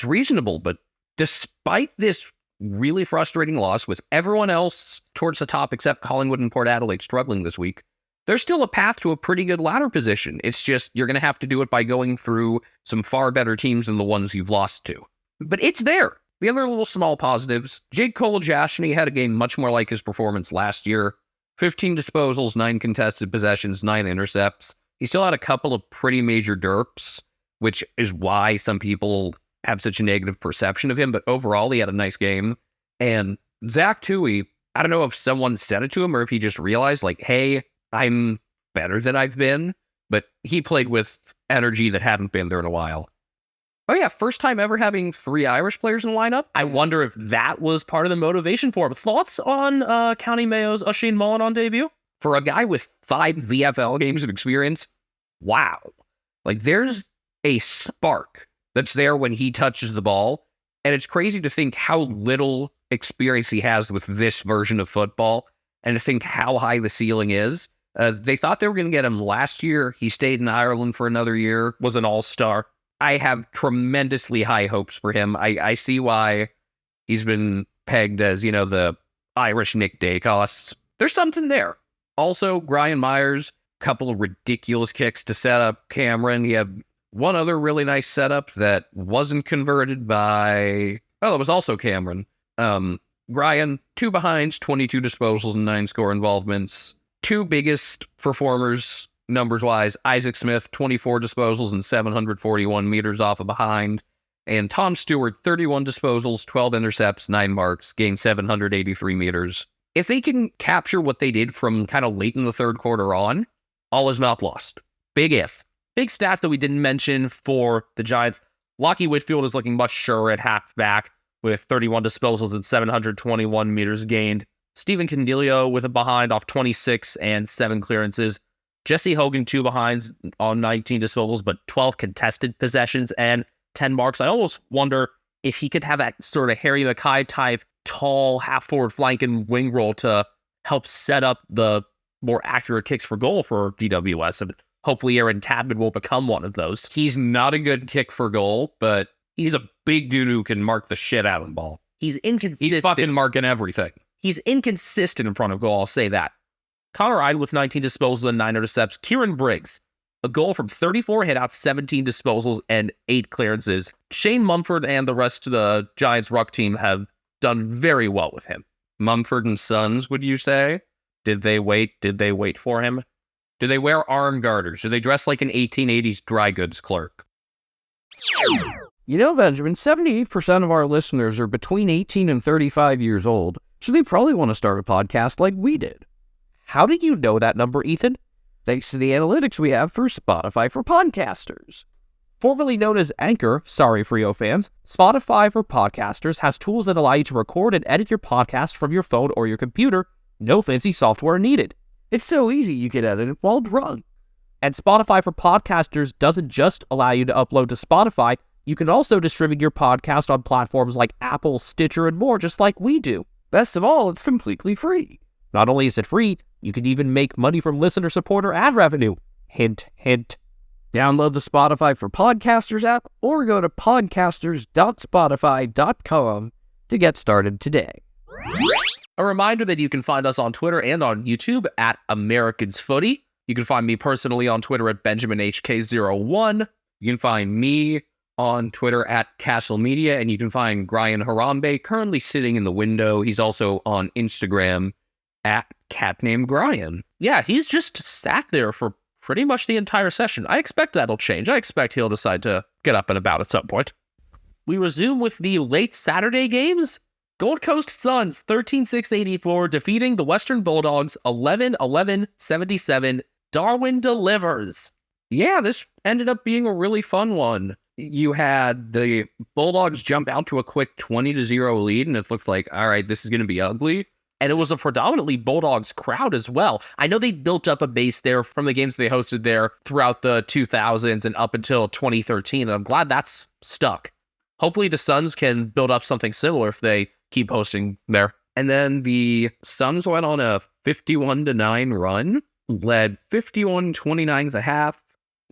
reasonable. But despite this really frustrating loss, with everyone else towards the top except Collingwood and Port Adelaide struggling this week, there's still a path to a pretty good ladder position. It's just you're going to have to do it by going through some far better teams than the ones you've lost to. But it's there. The other little small positives, Jake Kolajashny had a game much more like his performance last year. 15 disposals, 9 contested possessions, 9 intercepts. He still had a couple of pretty major derps, which is why some people have such a negative perception of him. But overall, he had a nice game. And Zach Toohey, I don't know if someone said it to him or if he just realized, hey, I'm better than I've been, but he played with energy that hadn't been there in a while. Oh yeah, first time ever having 3 Irish players in the lineup. I wonder if that was part of the motivation for him. Thoughts on County Mayo's Oisin Mullen on debut? For a guy with 5 VFL games of experience, wow. There's a spark that's there when he touches the ball, and it's crazy to think how little experience he has with this version of football, and to think how high the ceiling is. They thought they were going to get him last year. He stayed in Ireland for another year. Was an all-star. I have tremendously high hopes for him. I see why he's been pegged as, the Irish Nick Dacos. There's something there. Also, Brian Myers, couple of ridiculous kicks to set up Cameron. He had one other really nice setup that wasn't converted by... Oh, it was also Cameron. Brian, 2 behinds, 22 disposals, and 9 score involvements. 2 biggest performers, numbers-wise, Isaac Smith, 24 disposals and 741 meters off a behind. And Tom Stewart, 31 disposals, 12 intercepts, 9 marks, gained 783 meters. If they can capture what they did from kind of late in the third quarter on, all is not lost. Big if. Big stats that we didn't mention for the Giants. Lachie Whitfield is looking much surer at halfback with 31 disposals and 721 meters gained. Stephen Candelio with a behind off 26 and 7 clearances. Jesse Hogan, 2 behinds on 19 disposals, but 12 contested possessions and 10 marks. I almost wonder if he could have that sort of Harry Mackay type tall half-forward flank and wing roll to help set up the more accurate kicks for goal for GWS. And hopefully Aaron Tadman will become one of those. He's not a good kick for goal, but he's a big dude who can mark the shit out of the ball. He's inconsistent. He's fucking marking everything. He's inconsistent in front of goal, I'll say that. Connor Ide with 19 disposals and 9 intercepts. Kieran Briggs, a goal from 34 hitouts, 17 disposals, and 8 clearances. Shane Mumford and the rest of the Giants ruck team have done very well with him. Mumford and Sons, would you say? Did they wait for him? Do they wear arm garters? Do they dress like an 1880s dry goods clerk? Benjamin, 78% of our listeners are between 18 and 35 years old, so they probably want to start a podcast like we did. How did you know that number, Ethan? Thanks to the analytics we have for Spotify for Podcasters. Formerly known as Anchor, sorry Frio fans, Spotify for Podcasters has tools that allow you to record and edit your podcast from your phone or your computer. No fancy software needed. It's so easy you can edit it while drunk. And Spotify for Podcasters doesn't just allow you to upload to Spotify, you can also distribute your podcast on platforms like Apple, Stitcher, and more, just like we do. Best of all, it's completely free. Not only is it free, you can even make money from listener support or ad revenue. Hint, hint. Download the Spotify for Podcasters app or go to podcasters.spotify.com to get started today. A reminder that you can find us on Twitter and on YouTube at Americans Footy. You can find me personally on Twitter at BenjaminHK01. You can find me on Twitter at Castle Media, and you can find Brian Harambe currently sitting in the window. He's also on Instagram at CatNameDRyan. Yeah, he's just sat there for pretty much the entire session. I expect that'll change. I expect he'll decide to get up and about at some point. We resume with the late Saturday games. Gold Coast Suns 13-6-84 defeating the Western Bulldogs 11-11-77. Darwin delivers. Yeah, this ended up being a really fun one. You had the Bulldogs jump out to a quick 20-0 lead, and it looked like, all right, this is going to be ugly. And it was a predominantly Bulldogs crowd as well. I know they built up a base there from the games they hosted there throughout the 2000s and up until 2013, and I'm glad that's stuck. Hopefully the Suns can build up something similar if they keep hosting there. And then the Suns went on a 51-9 run, led 51-29 at the half,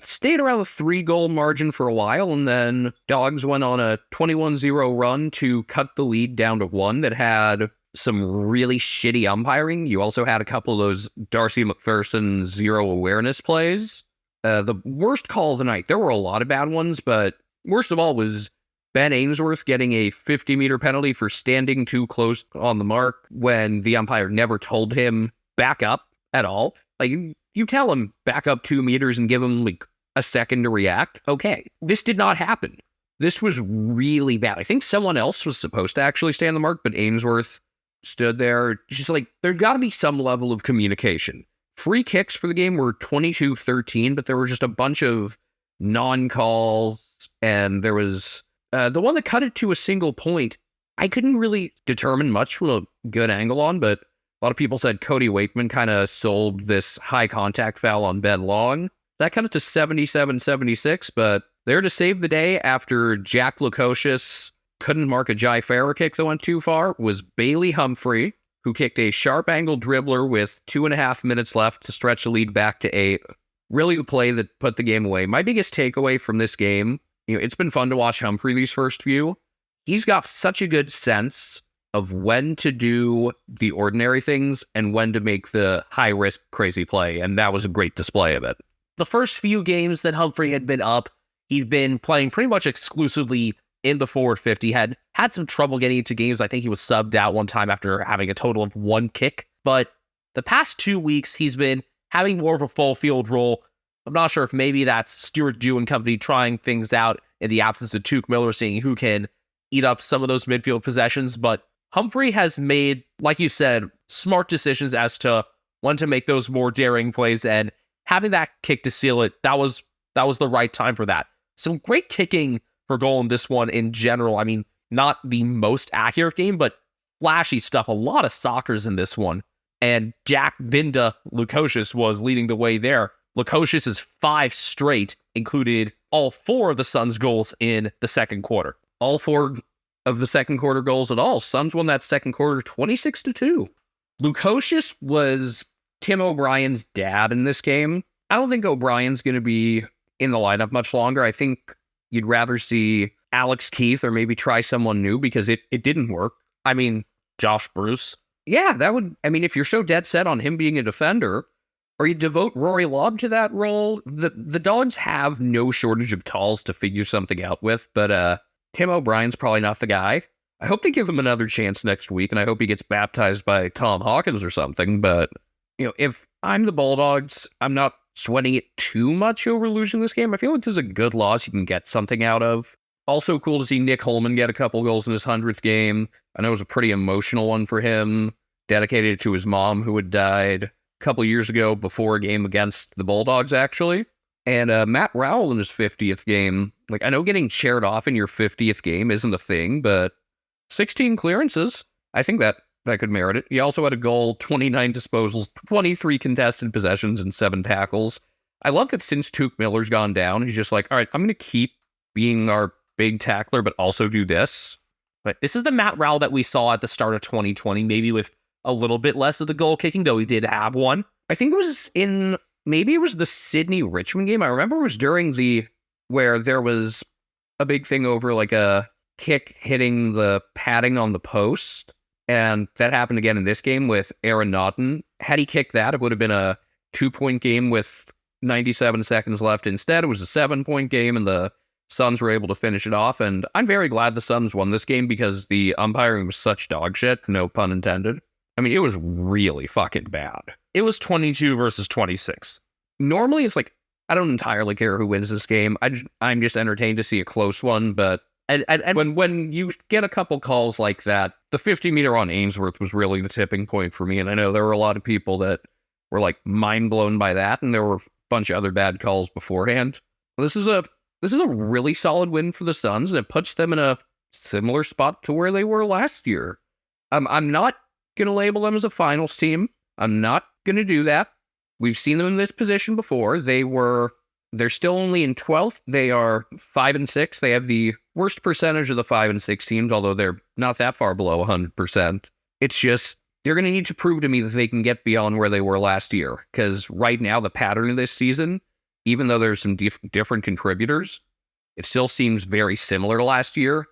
stayed around the 3-goal margin for a while, and then Dogs went on a 21-0 run to cut the lead down to 1 that had some really shitty umpiring. You also had a couple of those Darcy McPherson zero awareness plays. The worst call of the night, there were a lot of bad ones, but worst of all was Ben Ainsworth getting a 50-meter penalty for standing too close on the mark when the umpire never told him back up at all. Like, you tell him back up 2 meters and give him like a second to react. Okay, this did not happen. This was really bad. I think someone else was supposed to actually stay on the mark, but Ainsworth stood there. Just like, there's got to be some level of communication. Free kicks for the game were 22-13, but there were just a bunch of non-calls, and there was the one that cut it to a single point. I couldn't really determine much from a good angle on, but a lot of people said Cody Wakeman kind of sold this high contact foul on Ben Long. That cut it to 77-76, but there to save the day after Jack Lukosius couldn't mark a Jai Farah kick that went too far was Bailey Humphrey, who kicked a sharp angle dribbler with 2.5 minutes left to stretch the lead back to 8. Really a play that put the game away. My biggest takeaway from this game, it's been fun to watch Humphrey these first few. He's got such a good sense of when to do the ordinary things and when to make the high-risk, crazy play, and that was a great display of it. The first few games that Humphrey had been up, he'd been playing pretty much exclusively in the forward 50, had some trouble getting into games. I think he was subbed out one time after having a total of 1 kick. But the past 2 weeks, he's been having more of a full field role. I'm not sure if maybe that's Stuart Dew and company trying things out in the absence of Tuke Miller, seeing who can eat up some of those midfield possessions. But Humphrey has made, like you said, smart decisions as to when to make those more daring plays, and having that kick to seal it, that was the right time for that. Some great kicking for goal in this one in general. I mean, not the most accurate game, but flashy stuff. A lot of soccers in this one. And Jack Vinda Lukosius was leading the way there. Lukosius' 5 straight included all 4 of the Suns' goals in the second quarter. All 4 of the second quarter goals at all. Suns won that second quarter 26-2. Lukosius was Tim O'Brien's dad in this game. I don't think O'Brien's going to be in the lineup much longer. I think you'd rather see Alex Keith or maybe try someone new because it didn't work. I mean, Josh Bruce. Yeah, that would, I mean, if you're so dead set on him being a defender, or you devote Rory Lobb to that role, the Dogs have no shortage of talls to figure something out with, but Tim O'Brien's probably not the guy. I hope they give him another chance next week, and I hope he gets baptized by Tom Hawkins or something, but, if I'm the Bulldogs, I'm not sweating it too much over losing this game. I feel like this is a good loss you can get something out of. Also cool to see Nick Holman get a couple goals in his 100th game. I know it was a pretty emotional one for him, dedicated to his mom who had died a couple years ago before a game against the Bulldogs, actually. And Matt Rowell in his 50th game. Like, I know getting chaired off in your 50th game isn't a thing, but 16 clearances, I think that could merit it. He also had a goal, 29 disposals, 23 contested possessions, and 7 tackles. I love that since Tuke Miller's gone down, he's just like, all right, I'm going to keep being our big tackler, but also do this. But this is the Matt Rowell that we saw at the start of 2020, maybe with a little bit less of the goal kicking, though he did have one. I think it was in maybe it was the Sydney-Richmond game. I remember it was during where there was a big thing over like a kick hitting the padding on the post. And that happened again in this game with Aaron Naughton. Had he kicked that, it would have been a 2-point game with 97 seconds left. Instead, it was a 7-point game, and the Suns were able to finish it off. And I'm very glad the Suns won this game because the umpiring was such dog shit, no pun intended. I mean, it was really fucking bad. It was 22 versus 26. Normally, it's like, I don't entirely care who wins this game. I'm just entertained to see a close one, but when you get a couple calls like that, the 50-meter on Ainsworth was really the tipping point for me, and I know there were a lot of people that were like mind blown by that, and there were a bunch of other bad calls beforehand. This is a really solid win for the Suns, and it puts them in a similar spot to where they were last year. I'm not gonna label them as a finals team. I'm not gonna do that. We've seen them in this position before. They're still only in 12th. They are 5-6. They have the worst percentage of the 5 and 6 teams, although they're not that far below 100%. It's just, they're going to need to prove to me that they can get beyond where they were last year. Because right now, the pattern of this season, even though there's some different contributors, it still seems very similar to last year.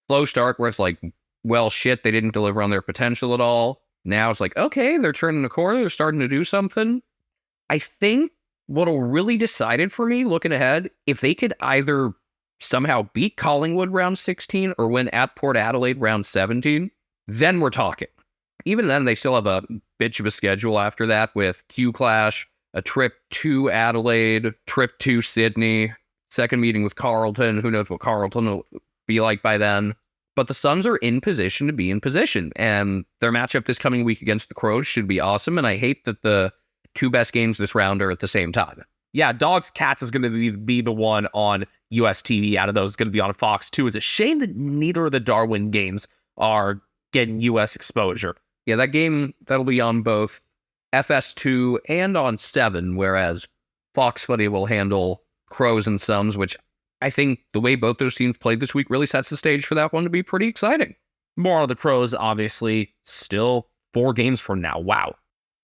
Slow start where it's like, well, shit, they didn't deliver on their potential at all. Now it's like, okay, they're turning the corner. They're starting to do something. I think what'll really decide it for me looking ahead, if they could either somehow beat Collingwood round 16 or win at Port Adelaide round 17, then we're talking. Even then, they still have a bitch of a schedule after that with Q Clash, a trip to Adelaide, trip to Sydney, second meeting with Carlton. Who knows what Carlton will be like by then. But the Suns are in position to be in position, and their matchup this coming week against the Crows should be awesome, and I hate that the two best games this round are at the same time. Yeah, Dogs Cats is going to be the one on US TV out of those. It's going to be on Fox too. It's a shame that neither of the Darwin games are getting US exposure. Yeah, that game, that'll be on both FS2 and on 7, whereas Fox Footy will handle Crows and Suns, which I think the way both those teams played this week really sets the stage for that one to be pretty exciting. More on the Crows, obviously, still 4 games from now. Wow.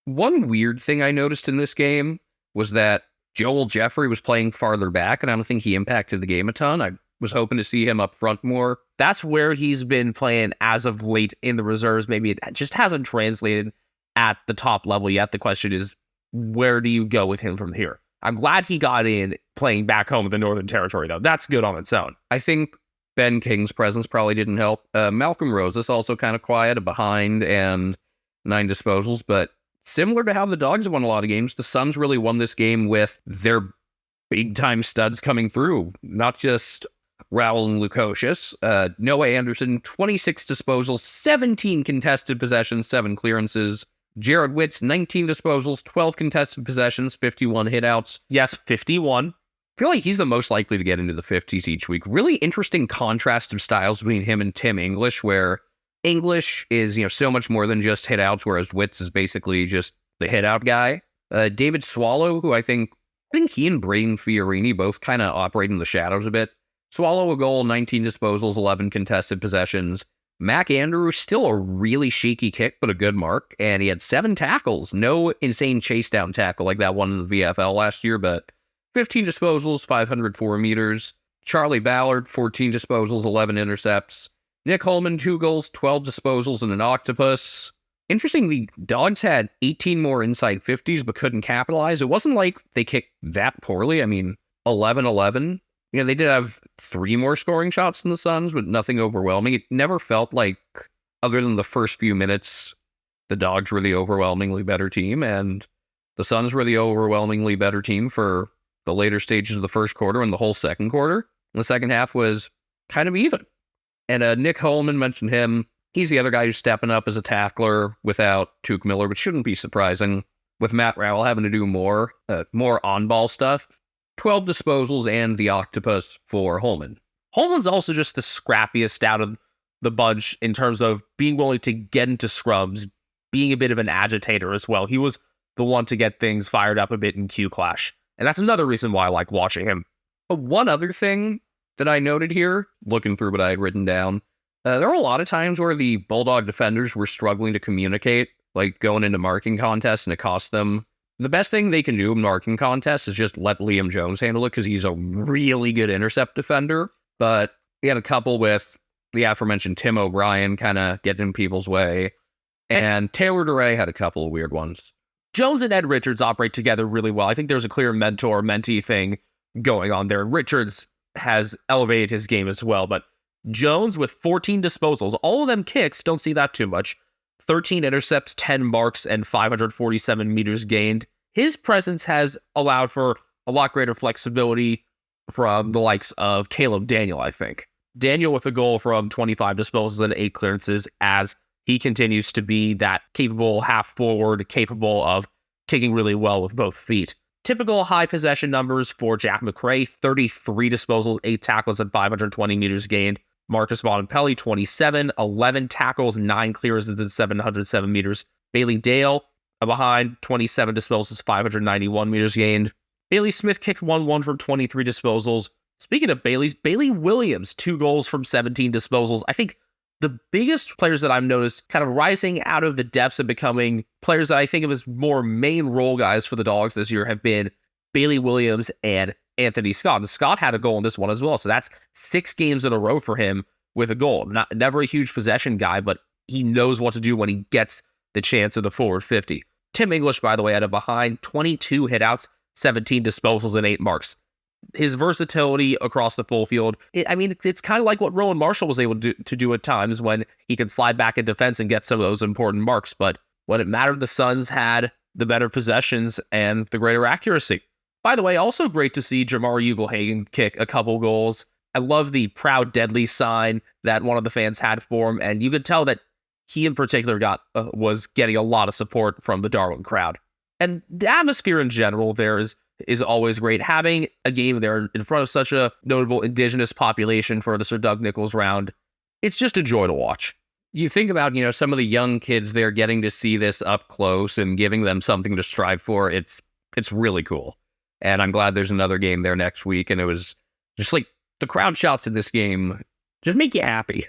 One weird thing I noticed in this game was that Joel Jeffrey was playing farther back, and I don't think he impacted the game a ton. I was hoping to see him up front more. That's where he's been playing as of late in the reserves. Maybe it just hasn't translated at the top level yet. The question is, where do you go with him from here? I'm glad he got in playing back home in the Northern Territory, though. That's good on its own. I think Ben King's presence probably didn't help. Malcolm Rose is also kind of quiet, a behind, and 9 disposals, but similar to how the Dogs have won a lot of games, the Suns really won this game with their big-time studs coming through. Not just Raul and Lukosius. Noah Anderson, 26 disposals, 17 contested possessions, 7 clearances. Jared Witts, 19 disposals, 12 contested possessions, 51 hitouts. Yes, 51. I feel like he's the most likely to get into the 50s each week. Really interesting contrast of styles between him and Tim English, where English is, so much more than just hitouts, whereas Witts is basically just the hitout guy. David Swallow, who I think he and Braden Fiorini both kind of operate in the shadows a bit. Swallow a goal, 19 disposals, 11 contested possessions. Mac Andrews, still a really shaky kick, but a good mark. And he had 7 tackles. No insane chase down tackle like that one in the VFL last year, but 15 disposals, 504 meters. Charlie Ballard, 14 disposals, 11 intercepts. Nick Holman, 2 goals, 12 disposals, and an octopus. Interesting, the Dogs had 18 more inside 50s, but couldn't capitalize. It wasn't like they kicked that poorly. I mean, 11-11. They did have 3 more scoring shots than the Suns, but nothing overwhelming. It never felt like, other than the first few minutes, the Dogs were the overwhelmingly better team, and the Suns were the overwhelmingly better team for the later stages of the first quarter and the whole second quarter. And the second half was kind of even. And Nick Holman, mentioned him. He's the other guy who's stepping up as a tackler without Tuke Miller, which shouldn't be surprising. With Matt Rowell having to do more on-ball stuff. 12 disposals and the octopus for Holman. Holman's also just the scrappiest out of the bunch in terms of being willing to get into scrums, being a bit of an agitator as well. He was the one to get things fired up a bit in Q Clash. And that's another reason why I like watching him. But one other thing that I noted here, looking through what I had written down, there were a lot of times where the Bulldog defenders were struggling to communicate, like going into marking contests, and it cost them The best thing they can do in marking contests is just let Liam Jones handle it because he's a really good intercept defender. But he had a couple with the aforementioned Tim O'Brien kind of getting in people's way. And Taylor DeRay had a couple of weird ones. Jones and Ed Richards operate together really well. I think there's a clear mentor-mentee thing going on there. Richards has elevated his game as well, but Jones with 14 disposals, all of them kicks, don't see that too much. 13 intercepts, 10 marks, and 547 meters gained. His presence has allowed for a lot greater flexibility from the likes of Caleb Daniel, I think. Daniel with a goal from 25 disposals and 8 clearances as he continues to be that capable half forward, capable of kicking really well with both feet. Typical high possession numbers for Jack McRae, 33 disposals, 8 tackles, and 520 meters gained. Marcus Bontempelli, 27, 11 tackles, 9 clearances, and 707 meters. Bailey Dale, behind, 27 disposals, 591 meters gained. Bailey Smith kicked 1-1 from 23 disposals. Speaking of Bailey Williams, 2 goals from 17 disposals. I think the biggest players that I've noticed kind of rising out of the depths and becoming players that I think of as more main role guys for the Dogs this year have been Bailey Williams and Anthony Scott. And Scott had a goal in this one as well. So that's 6 games in a row for him with a goal. Never a huge possession guy, but he knows what to do when he gets the chance of the forward 50. Tim English, by the way, had a behind, 22 hitouts, 17 disposals, and 8 marks. His versatility across the full field, it's kind of like what Rowan Marshall was able to do at times when he could slide back in defense and get some of those important marks. But when it mattered, the Suns had the better possessions and the greater accuracy. By the way, also great to see Jamar Ugle-Hagan kick a couple goals. I love the proud deadly sign that one of the fans had for him, and you could tell that he in particular was getting a lot of support from the Darwin crowd. And the atmosphere in general there is always great. Having a game there in front of such a notable indigenous population for the Sir Doug Nicholls round, it's just a joy to watch. You think about, some of the young kids there getting to see this up close and giving them something to strive for. It's really cool. And I'm glad there's another game there next week. And it was just like the crowd shots in this game just make you happy.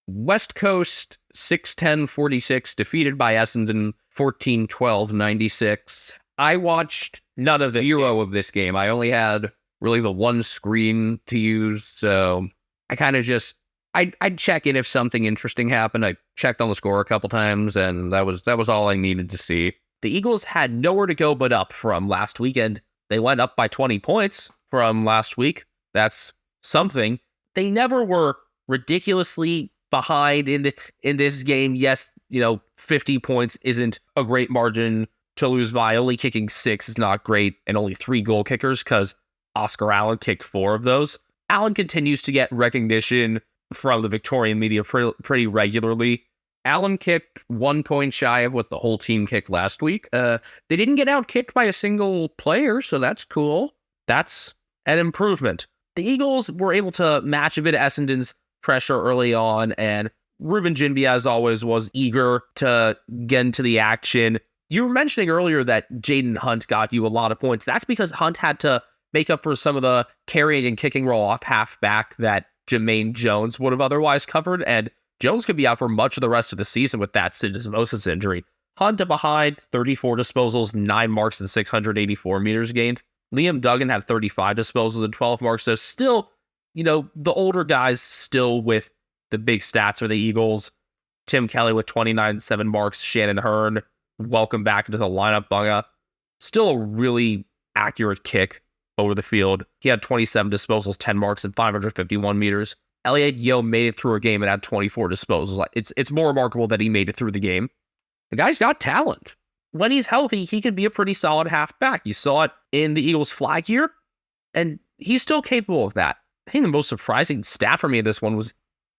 West Coast 6-10-46 defeated by Essendon 14-12-96. I watched None of this zero of this game. I only had really the one screen to use, so I kind of just I'd check in if something interesting happened. I checked on the score a couple times, and that was all I needed to see. The Eagles had nowhere to go but up from last weekend. They went up by 20 points from last week. That's something. They never were ridiculously behind in this game. Yes, 50 points isn't a great margin to lose by. Only kicking 6 is not great, and only 3 goal kickers because Oscar Allen kicked 4 of those. Allen continues to get recognition from the Victorian media pretty regularly. Allen kicked 1 point shy of what the whole team kicked last week. They didn't get out-kicked by a single player, so that's cool. That's an improvement. The Eagles were able to match a bit of Essendon's pressure early on, and Ruben Jinbi, as always, was eager to get into the action. You were mentioning earlier that Jaden Hunt got you a lot of points. That's because Hunt had to make up for some of the carrying and kicking role off halfback that Jermaine Jones would have otherwise covered, and Jones could be out for much of the rest of the season with that syndesmosis injury. Hunt a behind, 34 disposals, 9 marks, and 684 meters gained. Liam Duggan had 35 disposals and 12 marks, so still, the older guys still with the big stats for the Eagles. Tim Kelly with 29 and 7 marks, Shannon Hearn, welcome back into the lineup, Bunga. Still a really accurate kick over the field. He had 27 disposals, 10 marks, and 551 meters. Elliot Yeo made it through a game and had 24 disposals. It's more remarkable that he made it through the game. The guy's got talent. When he's healthy, he can be a pretty solid halfback. You saw it in the Eagles flag year, and he's still capable of that. I think the most surprising stat for me in this one was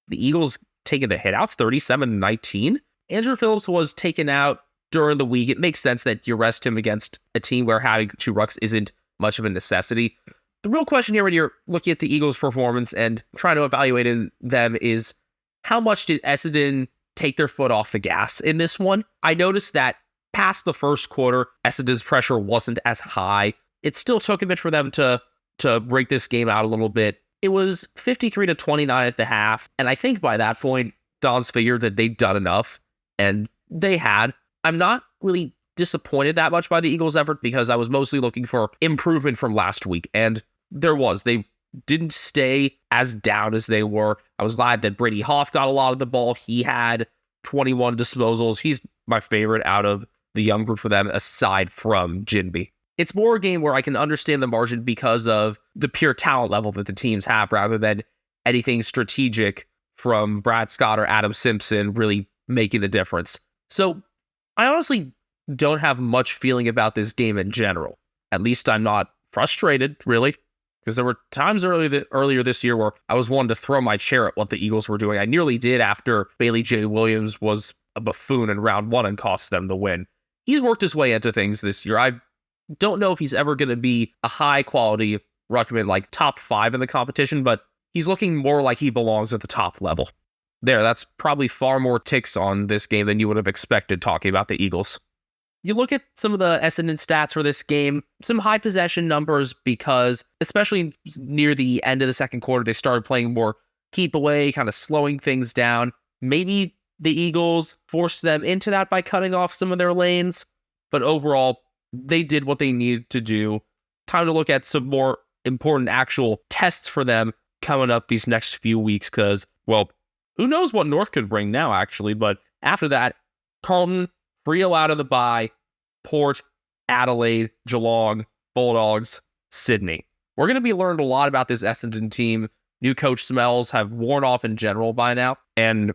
the Eagles taking the hitouts, 37-19. Andrew Phillips was taken out during the week. It makes sense that you rest him against a team where having 2 rucks isn't much of a necessity. The real question here when you're looking at the Eagles' performance and trying to evaluate them is how much did Essendon take their foot off the gas in this one? I noticed that past the first quarter, Essendon's pressure wasn't as high. It still took a bit for them to break this game out a little bit. It was 53-29 at the half, and I think by that point, Don's figured that they'd done enough, and they had. I'm not really disappointed that much by the Eagles' effort because I was mostly looking for improvement from last week, and there was. They didn't stay as down as they were. I was glad that Brady Hoff got a lot of the ball. He had 21 disposals. He's my favorite out of the young group for them, aside from Jinby. It's more a game where I can understand the margin because of the pure talent level that the teams have rather than anything strategic from Brad Scott or Adam Simpson really making a difference. So I honestly don't have much feeling about this game in general. At least I'm not frustrated, really, because there were times earlier this year where I was wanting to throw my chair at what the Eagles were doing. I nearly did after Bailey J. Williams was a buffoon in round one and cost them the win. He's worked his way into things this year. I don't know if he's ever going to be a high-quality ruckman, like top 5 in the competition, but he's looking more like he belongs at the top level. That's probably far more ticks on this game than you would have expected talking about the Eagles. You look at some of the Essendon stats for this game, some high possession numbers because, especially near the end of the second quarter, they started playing more keep away, kind of slowing things down. Maybe the Eagles forced them into that by cutting off some of their lanes, but overall, they did what they needed to do. Time to look at some more important actual tests for them coming up these next few weeks because, well, who knows what North could bring now, actually, but after that, Carlton, Freo out of the bye, Port, Adelaide, Geelong, Bulldogs, Sydney. We're going to be learning a lot about this Essendon team. New coach smells have worn off in general by now, and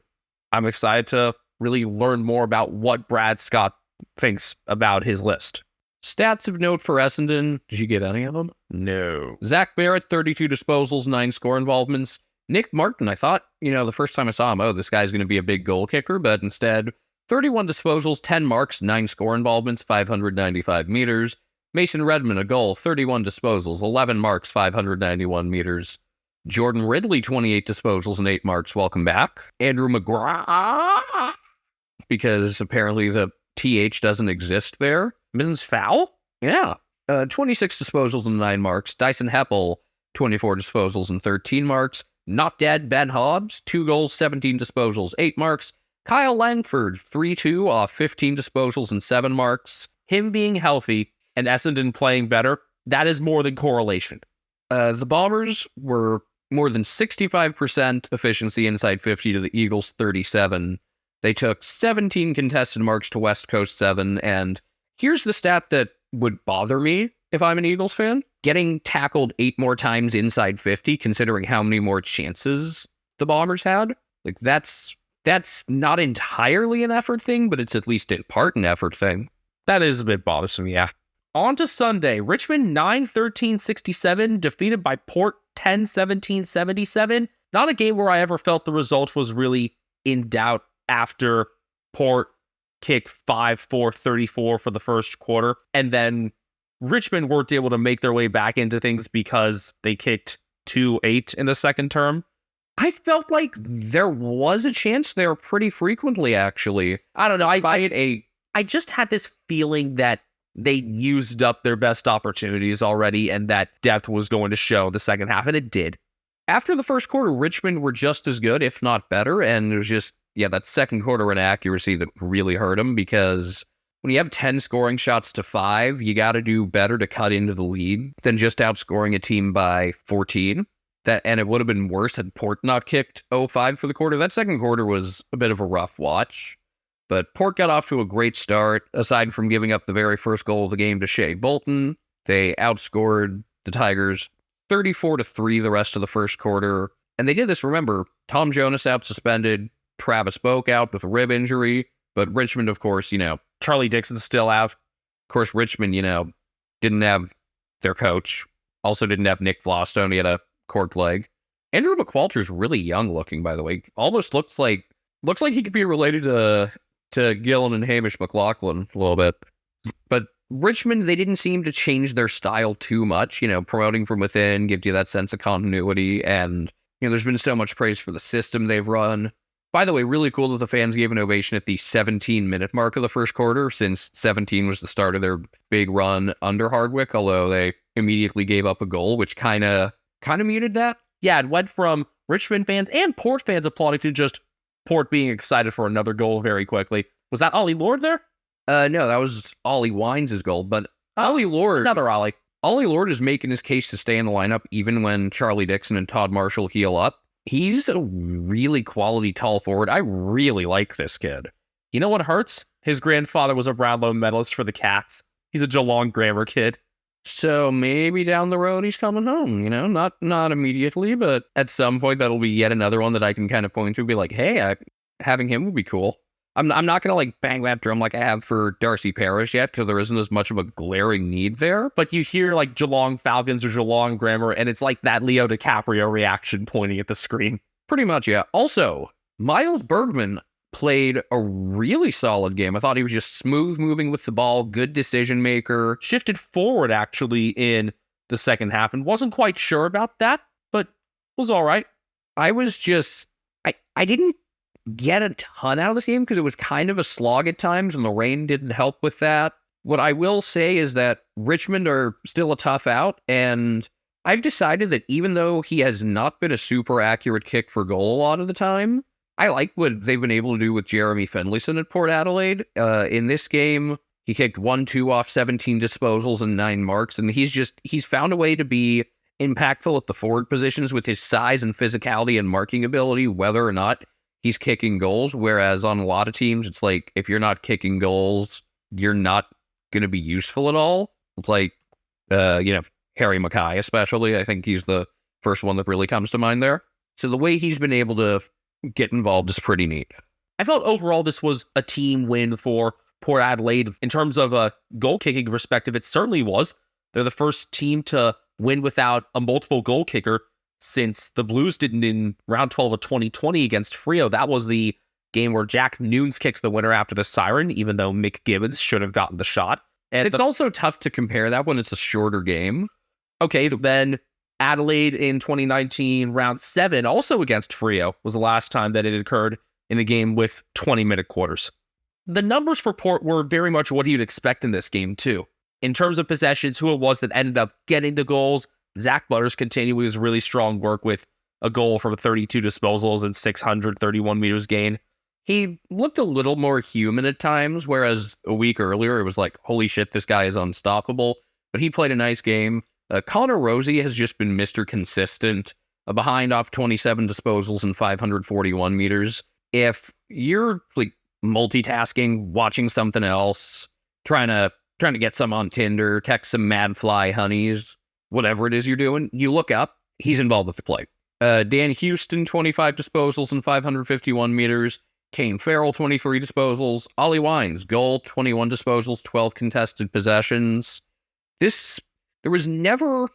I'm excited to really learn more about what Brad Scott thinks about his list. Stats of note for Essendon. Did you get any of them? No. Zach Barrett, 32 disposals, 9 score involvements. Nick Martin, I thought, the first time I saw him, this guy's going to be a big goal kicker, but instead, 31 disposals, 10 marks, 9 score involvements, 595 meters. Mason Redmond, a goal, 31 disposals, 11 marks, 591 meters. Jordan Ridley, 28 disposals and 8 marks. Welcome back. Andrew McGrath, because apparently the TH doesn't exist there. Mrs. Fowl? Yeah. 26 disposals and 9 marks. Dyson Heppel, 24 disposals and 13 marks. Not Dead Ben Hobbs, 2 goals, 17 disposals, 8 marks. Kyle Langford, 3-2 off 15 disposals and 7 marks. Him being healthy and Essendon playing better, that is more than correlation. The Bombers were more than 65% efficiency inside 50 to the Eagles' 37. They took 17 contested marks to West Coast 7, and here's the stat that would bother me if I'm an Eagles fan. Getting tackled 8 more times inside 50, considering how many more chances the Bombers had. That's not entirely an effort thing, but it's at least in part an effort thing. That is a bit bothersome, yeah. On to Sunday. Richmond 9-13-67, defeated by Port 10-17-77. Not a game where I ever felt the result was really in doubt after Port kicked 5-4-34 for the first quarter, and then Richmond weren't able to make their way back into things because they kicked 2-8 in the second term. I felt like there was a chance there pretty frequently, actually. I don't know. I just had this feeling that they used up their best opportunities already and that depth was going to show the second half, and it did. After the first quarter, Richmond were just as good, if not better, and it was just, that second quarter inaccuracy that really hurt them because when you have 10 scoring shots to 5, you got to do better to cut into the lead than just outscoring a team by 14. And it would have been worse had Port not kicked 0-5 for the quarter. That second quarter was a bit of a rough watch, but Port got off to a great start. Aside from giving up the very first goal of the game to Shea Bolton, they outscored the Tigers 34-3 the rest of the first quarter. And they did this, remember, Tom Jonas out suspended, Travis Boak out with a rib injury, but Richmond, of course, Charlie Dixon's still out. Of course, Richmond, didn't have their coach. Also didn't have Nick Vlastone. He had a cork leg. Andrew McQualter's really young looking, by the way. Almost looks like he could be related to Gillen and Hamish McLaughlin a little bit. But Richmond, they didn't seem to change their style too much. Promoting from within gives you that sense of continuity, and there's been so much praise for the system they've run. By the way, really cool that the fans gave an ovation at the 17-minute mark of the first quarter, since 17 was the start of their big run under Hardwick, although they immediately gave up a goal, which kind of muted that. Yeah, it went from Richmond fans and Port fans applauding to just Port being excited for another goal very quickly. Was that Ollie Lord there? No, that was Ollie Wines' goal, but Ollie Lord is making his case to stay in the lineup even when Charlie Dixon and Todd Marshall heal up. He's a really quality tall forward. I really like this kid. You know what hurts? His grandfather was a Brownlow medalist for the Cats. He's a Geelong Grammar kid. So maybe down the road he's coming home, not immediately, but at some point that'll be yet another one that I can kind of point to and be like, hey, having him would be cool. I'm not going to like bang that drum like I have for Darcy Parish yet, because there isn't as much of a glaring need there. But you hear like Geelong Falcons or Geelong Grammar, and it's like that Leo DiCaprio reaction pointing at the screen. Pretty much, yeah. Also, Miles Bergman played a really solid game. I thought he was just smooth moving with the ball, good decision maker. Shifted forward actually in the second half and wasn't quite sure about that, but was all right. I didn't get a ton out of this game because it was kind of a slog at times and the rain didn't help with that. What I will say is that Richmond are still a tough out, and I've decided that even though he has not been a super accurate kick for goal a lot of the time, I like what they've been able to do with Jeremy Finlayson at Port Adelaide. In this game, he kicked 1-2 off 17 disposals and 9 marks, and he's found a way to be impactful at the forward positions with his size and physicality and marking ability, whether or not he's kicking goals. Whereas on a lot of teams, it's like, if you're not kicking goals, you're not going to be useful at all. It's like, Harry Mackay especially. I think he's the first one that really comes to mind there. So the way he's been able to get involved is pretty neat. I felt overall this was a team win for Port Adelaide. In terms of a goal-kicking perspective, it certainly was. They're the first team to win without a multiple goal kicker since the Blues didn't in round 12 of 2020 against Freo. That was the game where Jack Nunes kicked the winner after the siren, even though Mick Gibbons should have gotten the shot. And it's also tough to compare that when it's a shorter game. Okay, then Adelaide in 2019, round 7, also against Freo, was the last time that it occurred in a game with 20-minute quarters. The numbers for Port were very much what you'd expect in this game, too. In terms of possessions, who it was that ended up getting the goals, Zach Butters continued his really strong work with a goal from 32 disposals and 631 meters gained. He looked a little more human at times, whereas a week earlier it was like, holy shit, this guy is unstoppable. But he played a nice game. Connor Rosie has just been Mr. Consistent, behind off 27 disposals and 541 meters. If you're like multitasking, watching something else, trying to get some on Tinder, text some mad fly Hunnies, whatever it is you're doing, you look up, he's involved with the play. Dan Houston, 25 disposals and 551 meters. Kane Farrell, 23 disposals. Ollie Wines, goal, 21 disposals, 12 contested possessions. There was never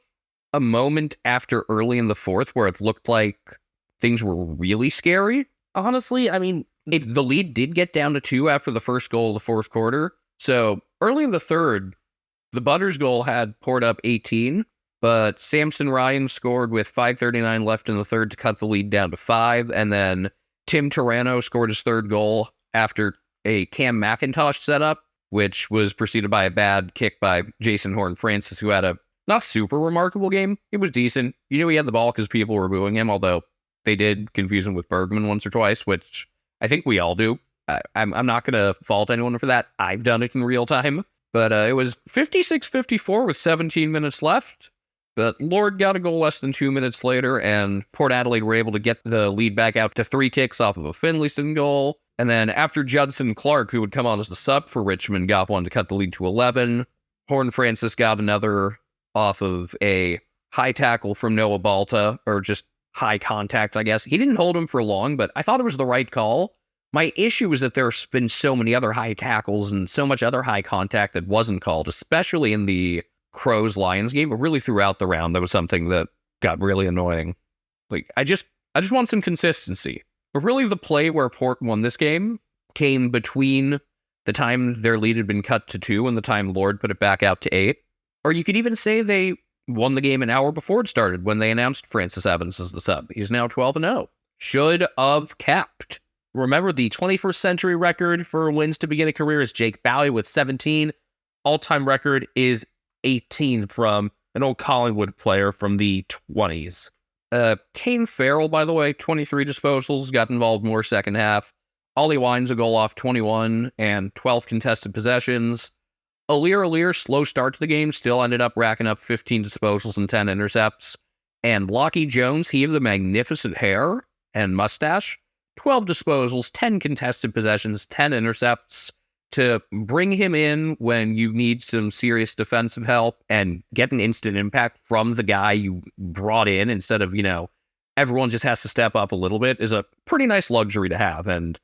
a moment after early in the fourth where it looked like things were really scary. Honestly, I mean, the lead did get down to 2 after the first goal of the fourth quarter. So early in the third, the Butters goal had Port up 18, but Samson Ryan scored with 5:39 left in the third to cut the lead down to 5, and then Tim Tarano scored his third goal after a Cam McIntosh setup, which was preceded by a bad kick by Jason Horn-Francis, who had a not super remarkable game. It was decent. You knew he had the ball because people were booing him, although they did confuse him with Bergman once or twice, which I think we all do. I'm not going to fault anyone for that. I've done it in real time. But it was 56-54 with 17 minutes left. But Lord got a goal less than 2 minutes later, and Port Adelaide were able to get the lead back out to 3 kicks off of a Finlayson goal. And then after Judson Clark, who would come on as the sub for Richmond, got one to cut the lead to 11, Horn-Francis got another off of a high tackle from Noah Balta, or just high contact, I guess. He didn't hold him for long, but I thought it was the right call. My issue is that there's been so many other high tackles and so much other high contact that wasn't called, especially in the Crows-Lions game, but really throughout the round, that was something that got really annoying. Like, I just want some consistency. But really, the play where Port won this game came between the time their lead had been cut to 2 and the time Lord put it back out to 8. Or you could even say they won the game an hour before it started when they announced Francis Evans as the sub. He's now 12-0. Should have kept. Remember, the 21st century record for wins to begin a career is Jake Bowie with 17. All-time record is 18 from an old Collingwood player from the 20s. Kane Farrell, by the way, 23 disposals, got involved more second half. Ollie Wines a goal off 21 and 12 contested possessions. Alir, slow start to the game, still ended up racking up 15 disposals and 10 intercepts. And Lockie Jones, he had the magnificent hair and mustache, 12 disposals, 10 contested possessions, 10 intercepts. To bring him in when you need some serious defensive help and get an instant impact from the guy you brought in instead of, everyone just has to step up a little bit is a pretty nice luxury to have. And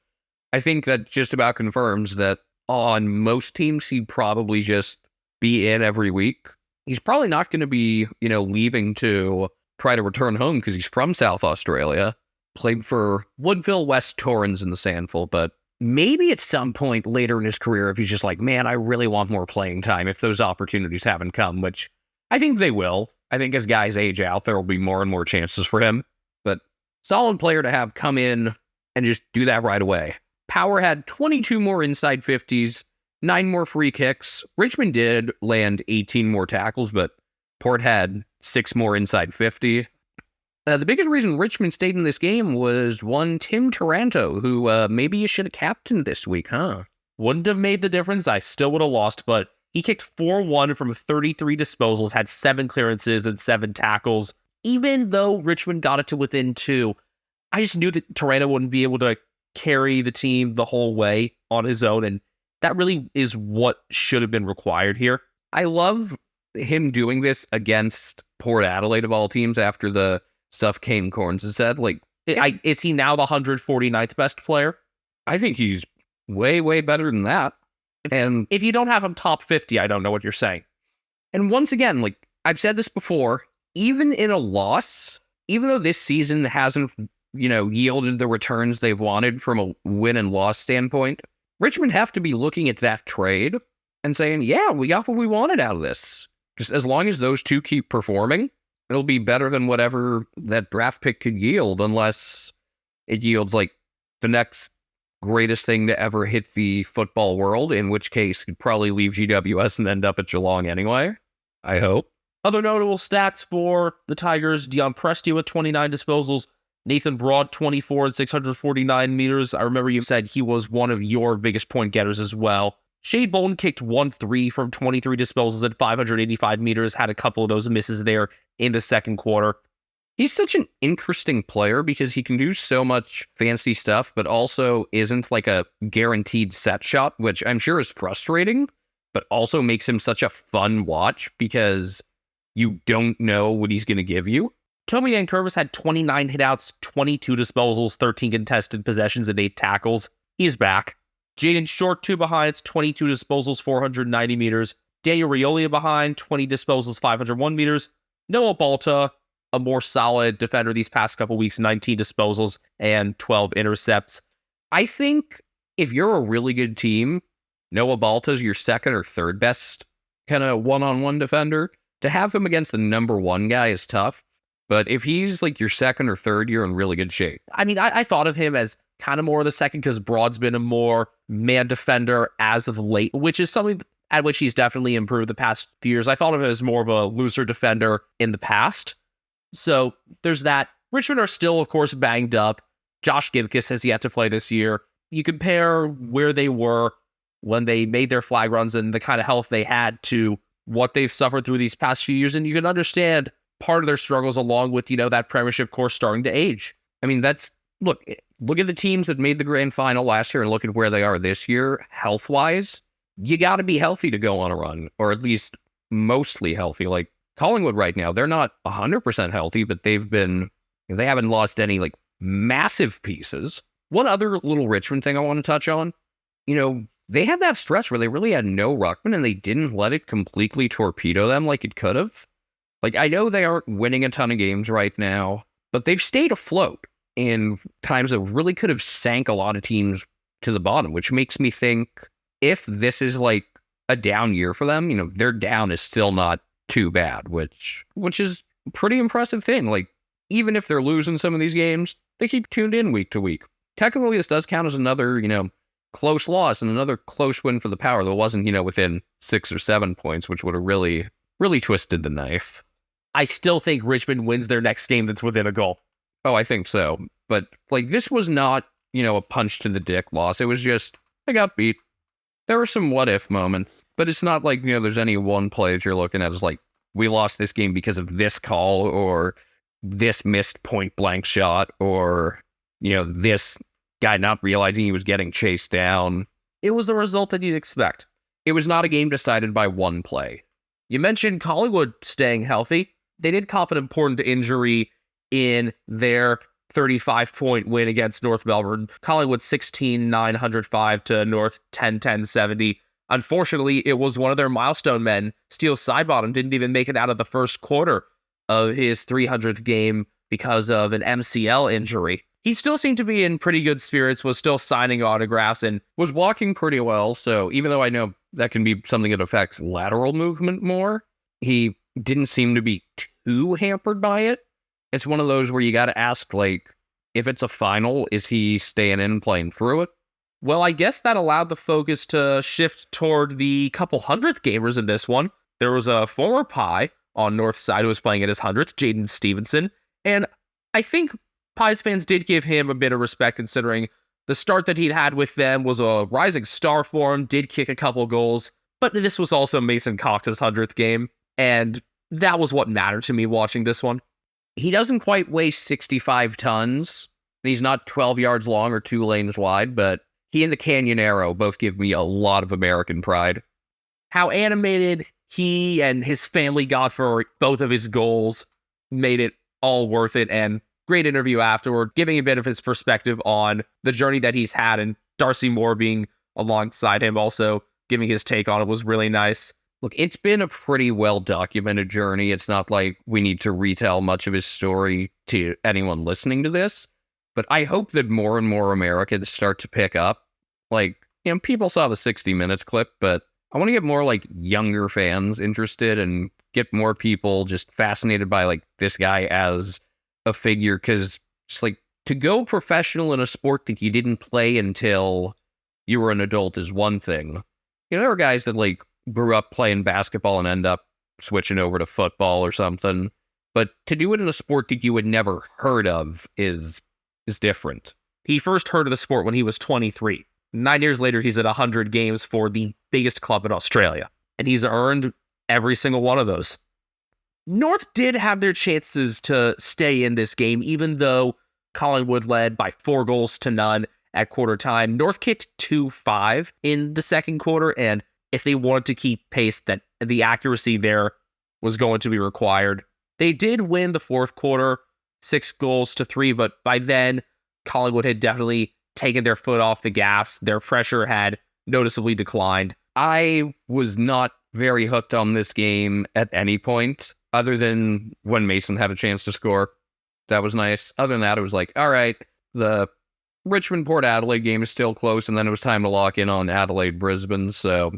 I think that just about confirms that on most teams, he'd probably just be in every week. He's probably not going to be, leaving to try to return home because he's from South Australia. Played for Woodville West Torrens in the Sandful, but maybe at some point later in his career, if he's just like, man, I really want more playing time, if those opportunities haven't come, which I think they will. I think as guys age out, there will be more and more chances for him. But solid player to have come in and just do that right away. Power had 22 more inside 50s, 9 more free kicks. Richmond did land 18 more tackles, but Port had 6 more inside 50. The biggest reason Richmond stayed in this game was one Tim Taranto, who maybe you should have captained this week, huh? Wouldn't have made the difference. I still would have lost, but he kicked 4-1 from 33 disposals, had 7 clearances and 7 tackles. Even though Richmond got it to within 2, I just knew that Taranto wouldn't be able to carry the team the whole way on his own, and that really is what should have been required here. I love him doing this against Port Adelaide of all teams after the stuff Kane Corns has said. Is he now the 149th best player? I think he's way, way better than that. And if you don't have him top 50, I don't know what you're saying. And once again, I've said this before, even in a loss, even though this season hasn't, yielded the returns they've wanted from a win and loss standpoint, Richmond have to be looking at that trade and saying, yeah, we got what we wanted out of this. Just as long as those two keep performing, it'll be better than whatever that draft pick could yield, unless it yields the next greatest thing to ever hit the football world, in which case it'd probably leave GWS and end up at Geelong anyway. I hope. Other notable stats for the Tigers: Dion Presti with 29 disposals, Nathan Broad 24 and 649 meters. I remember you said he was one of your biggest point getters as well. Shade Bolton kicked 1-3 from 23 disposals at 585 meters, had a couple of those misses there in the second quarter. He's such an interesting player because he can do so much fancy stuff, but also isn't a guaranteed set shot, which I'm sure is frustrating, but also makes him such a fun watch because you don't know what he's going to give you. Toby Nankervis had 29 hitouts, 22 disposals, 13 contested possessions, and 8 tackles. He's back. Jaden Short, 2 behinds, 22 disposals, 490 meters. Daniel Riolia behind, 20 disposals, 501 meters. Noah Balta, a more solid defender these past couple weeks, 19 disposals and 12 intercepts. I think if you're a really good team, Noah Balta's your second or third best kind of one-on-one defender. To have him against the number 1 guy is tough, but if he's your second or third, you're in really good shape. I mean, I thought of him as kind of more of the second because Broad's been a more man defender as of late, which is something at which he's definitely improved the past few years. I thought of him as more of a looser defender in the past. So there's that. Richmond are still, of course, banged up. Josh Gibkiss has yet to play this year. You compare where they were when they made their flag runs and the kind of health they had to what they've suffered through these past few years, and you can understand part of their struggles along with, that premiership course starting to age. I mean, look at the teams that made the grand final last year and look at where they are this year, health-wise. You got to be healthy to go on a run, or at least mostly healthy. Collingwood right now, they're not 100% healthy, but they haven't lost any massive pieces. One other little Richmond thing I want to touch on, they had that stretch where they really had no ruckman and they didn't let it completely torpedo them like it could have. I know they aren't winning a ton of games right now, but they've stayed afloat in times that really could have sank a lot of teams to the bottom, which makes me think if this is a down year for them, their down is still not too bad, which is a pretty impressive thing. Even if they're losing some of these games, they keep tuned in week to week. Technically, this does count as another, close loss and another close win for the Power that wasn't, within 6 or 7 points, which would have really, really twisted the knife. I still think Richmond wins their next game that's within a goal. Oh, I think so. But, this was not a punch to the dick loss. It was just, I got beat. There were some what-if moments, but it's not like, there's any one play that you're looking at as like, we lost this game because of this call, or this missed point-blank shot, or, this guy not realizing he was getting chased down. It was the result that you'd expect. It was not a game decided by one play. You mentioned Collingwood staying healthy. They did cop an important injury in their 35-point win against North Melbourne. Collingwood 16-905 to North 10-10-70. Unfortunately, it was one of their milestone men. Steele Sidebottom didn't even make it out of the first quarter of his 300th game because of an MCL injury. He still seemed to be in pretty good spirits, was still signing autographs, and was walking pretty well. So even though I know that can be something that affects lateral movement more, he didn't seem to be too hampered by it. It's one of those where you got to ask, like, if it's a final, is he staying in playing through it? Well, I guess that allowed the focus to shift toward the couple hundredth gamers in this one. There was a former Pie on North side who was playing at his 100th, Jaden Stevenson, and I think Pies fans did give him a bit of respect considering the start that he'd had with them was a rising star for him, did kick a couple goals, but this was also Mason Cox's 100th game, and that was what mattered to me watching this one. He doesn't quite weigh 65 tons. He's not 12 yards long or 2 lanes wide, but he and the Canyon Arrow both give me a lot of American pride. How animated he and his family got for both of his goals made it all worth it, and great interview afterward, giving a bit of his perspective on the journey that he's had, and Darcy Moore being alongside him also giving his take on it was really nice. Look, it's been a pretty well-documented journey. It's not like we need to retell much of his story to anyone listening to this, but I hope that more and more Americans start to pick up. Like, people saw the 60 Minutes clip, but I want to get more, like, younger fans interested and get more people just fascinated by, like, this guy as a figure, because it's like, to go professional in a sport that you didn't play until you were an adult is one thing. There are guys that, like, grew up playing basketball and end up switching over to football or something. But to do it in a sport that you had never heard of is different. He first heard of the sport when he was 23. 9 years later, he's at 100 games for the biggest club in Australia. And he's earned every single one of those. North did have their chances to stay in this game, even though Collingwood led by 4-0 at quarter time. North kicked 2-5 in the second quarter, and if they wanted to keep pace, that the accuracy there was going to be required. They did win the fourth quarter, 6-3, but by then, Collingwood had definitely taken their foot off the gas. Their pressure had noticeably declined. I was not very hooked on this game at any point, other than when Mason had a chance to score. That was nice. Other than that, it was like, all right, the Richmond-Port Adelaide game is still close, and then it was time to lock in on Adelaide-Brisbane. So,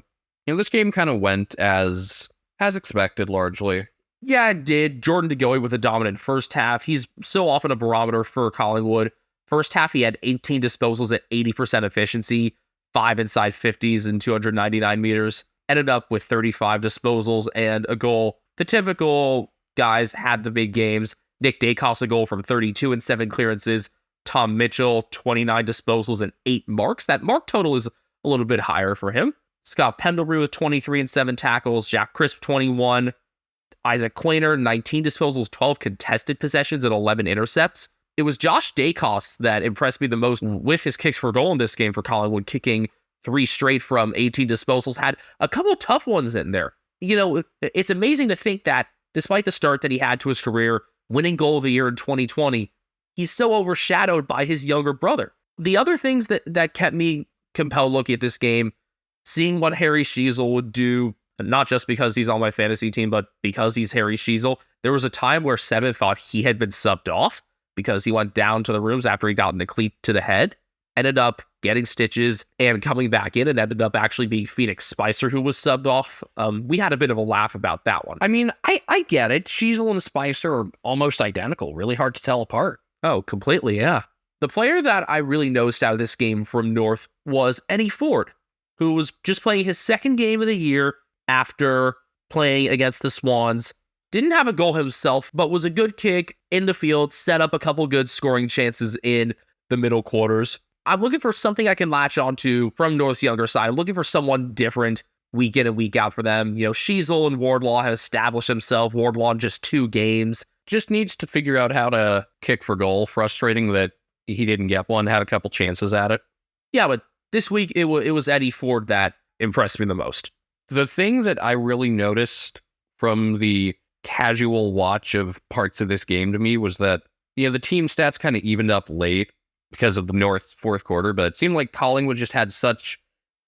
this game kind of went as expected, largely. Yeah, it did. Jordan De Goey with a dominant first half. He's so often a barometer for Collingwood. First half, he had 18 disposals at 80% efficiency, 5 inside 50s and 299 meters. Ended up with 35 disposals and a goal. The typical guys had the big games. Nick Dacos a goal from 32 and 7 clearances. Tom Mitchell, 29 disposals and 8 marks. That mark total is a little bit higher for him. Scott Pendlebury with 23 and 7 tackles. Jack Crisp, 21. Isaac Quainer, 19 disposals, 12 contested possessions, and 11 intercepts. It was Josh Dacos that impressed me the most with his kicks for goal in this game for Collingwood, kicking 3 straight from 18 disposals. Had a couple tough ones in there. It's amazing to think that despite the start that he had to his career, winning goal of the year in 2020, he's so overshadowed by his younger brother. The other things that kept me compelled looking at this game, seeing what Harry Sheezel would do, not just because he's on my fantasy team, but because he's Harry Sheezel. There was a time where Seven thought he had been subbed off because he went down to the rooms after he got a cleat to the head, ended up getting stitches and coming back in, and ended up actually being Phoenix Spicer who was subbed off. We had a bit of a laugh about that one. I mean, I get it. Sheezel and Spicer are almost identical. Really hard to tell apart. Oh, completely, yeah. The player that I really noticed out of this game from North was Eddie Ford, who was just playing his second game of the year after playing against the Swans. Didn't have a goal himself, but was a good kick in the field, set up a couple good scoring chances in the middle quarters. I'm looking for something I can latch onto from North's younger side. I'm looking for someone different week in and week out for them. Sheasel and Wardlaw have established himself. Wardlaw in just 2 games. Just needs to figure out how to kick for goal. Frustrating that he didn't get one, had a couple chances at it. Yeah, but this week it was Eddie Ford that impressed me the most. The thing that I really noticed from the casual watch of parts of this game to me was that, the team stats kind of evened up late because of the North's fourth quarter, but it seemed like Collingwood just had such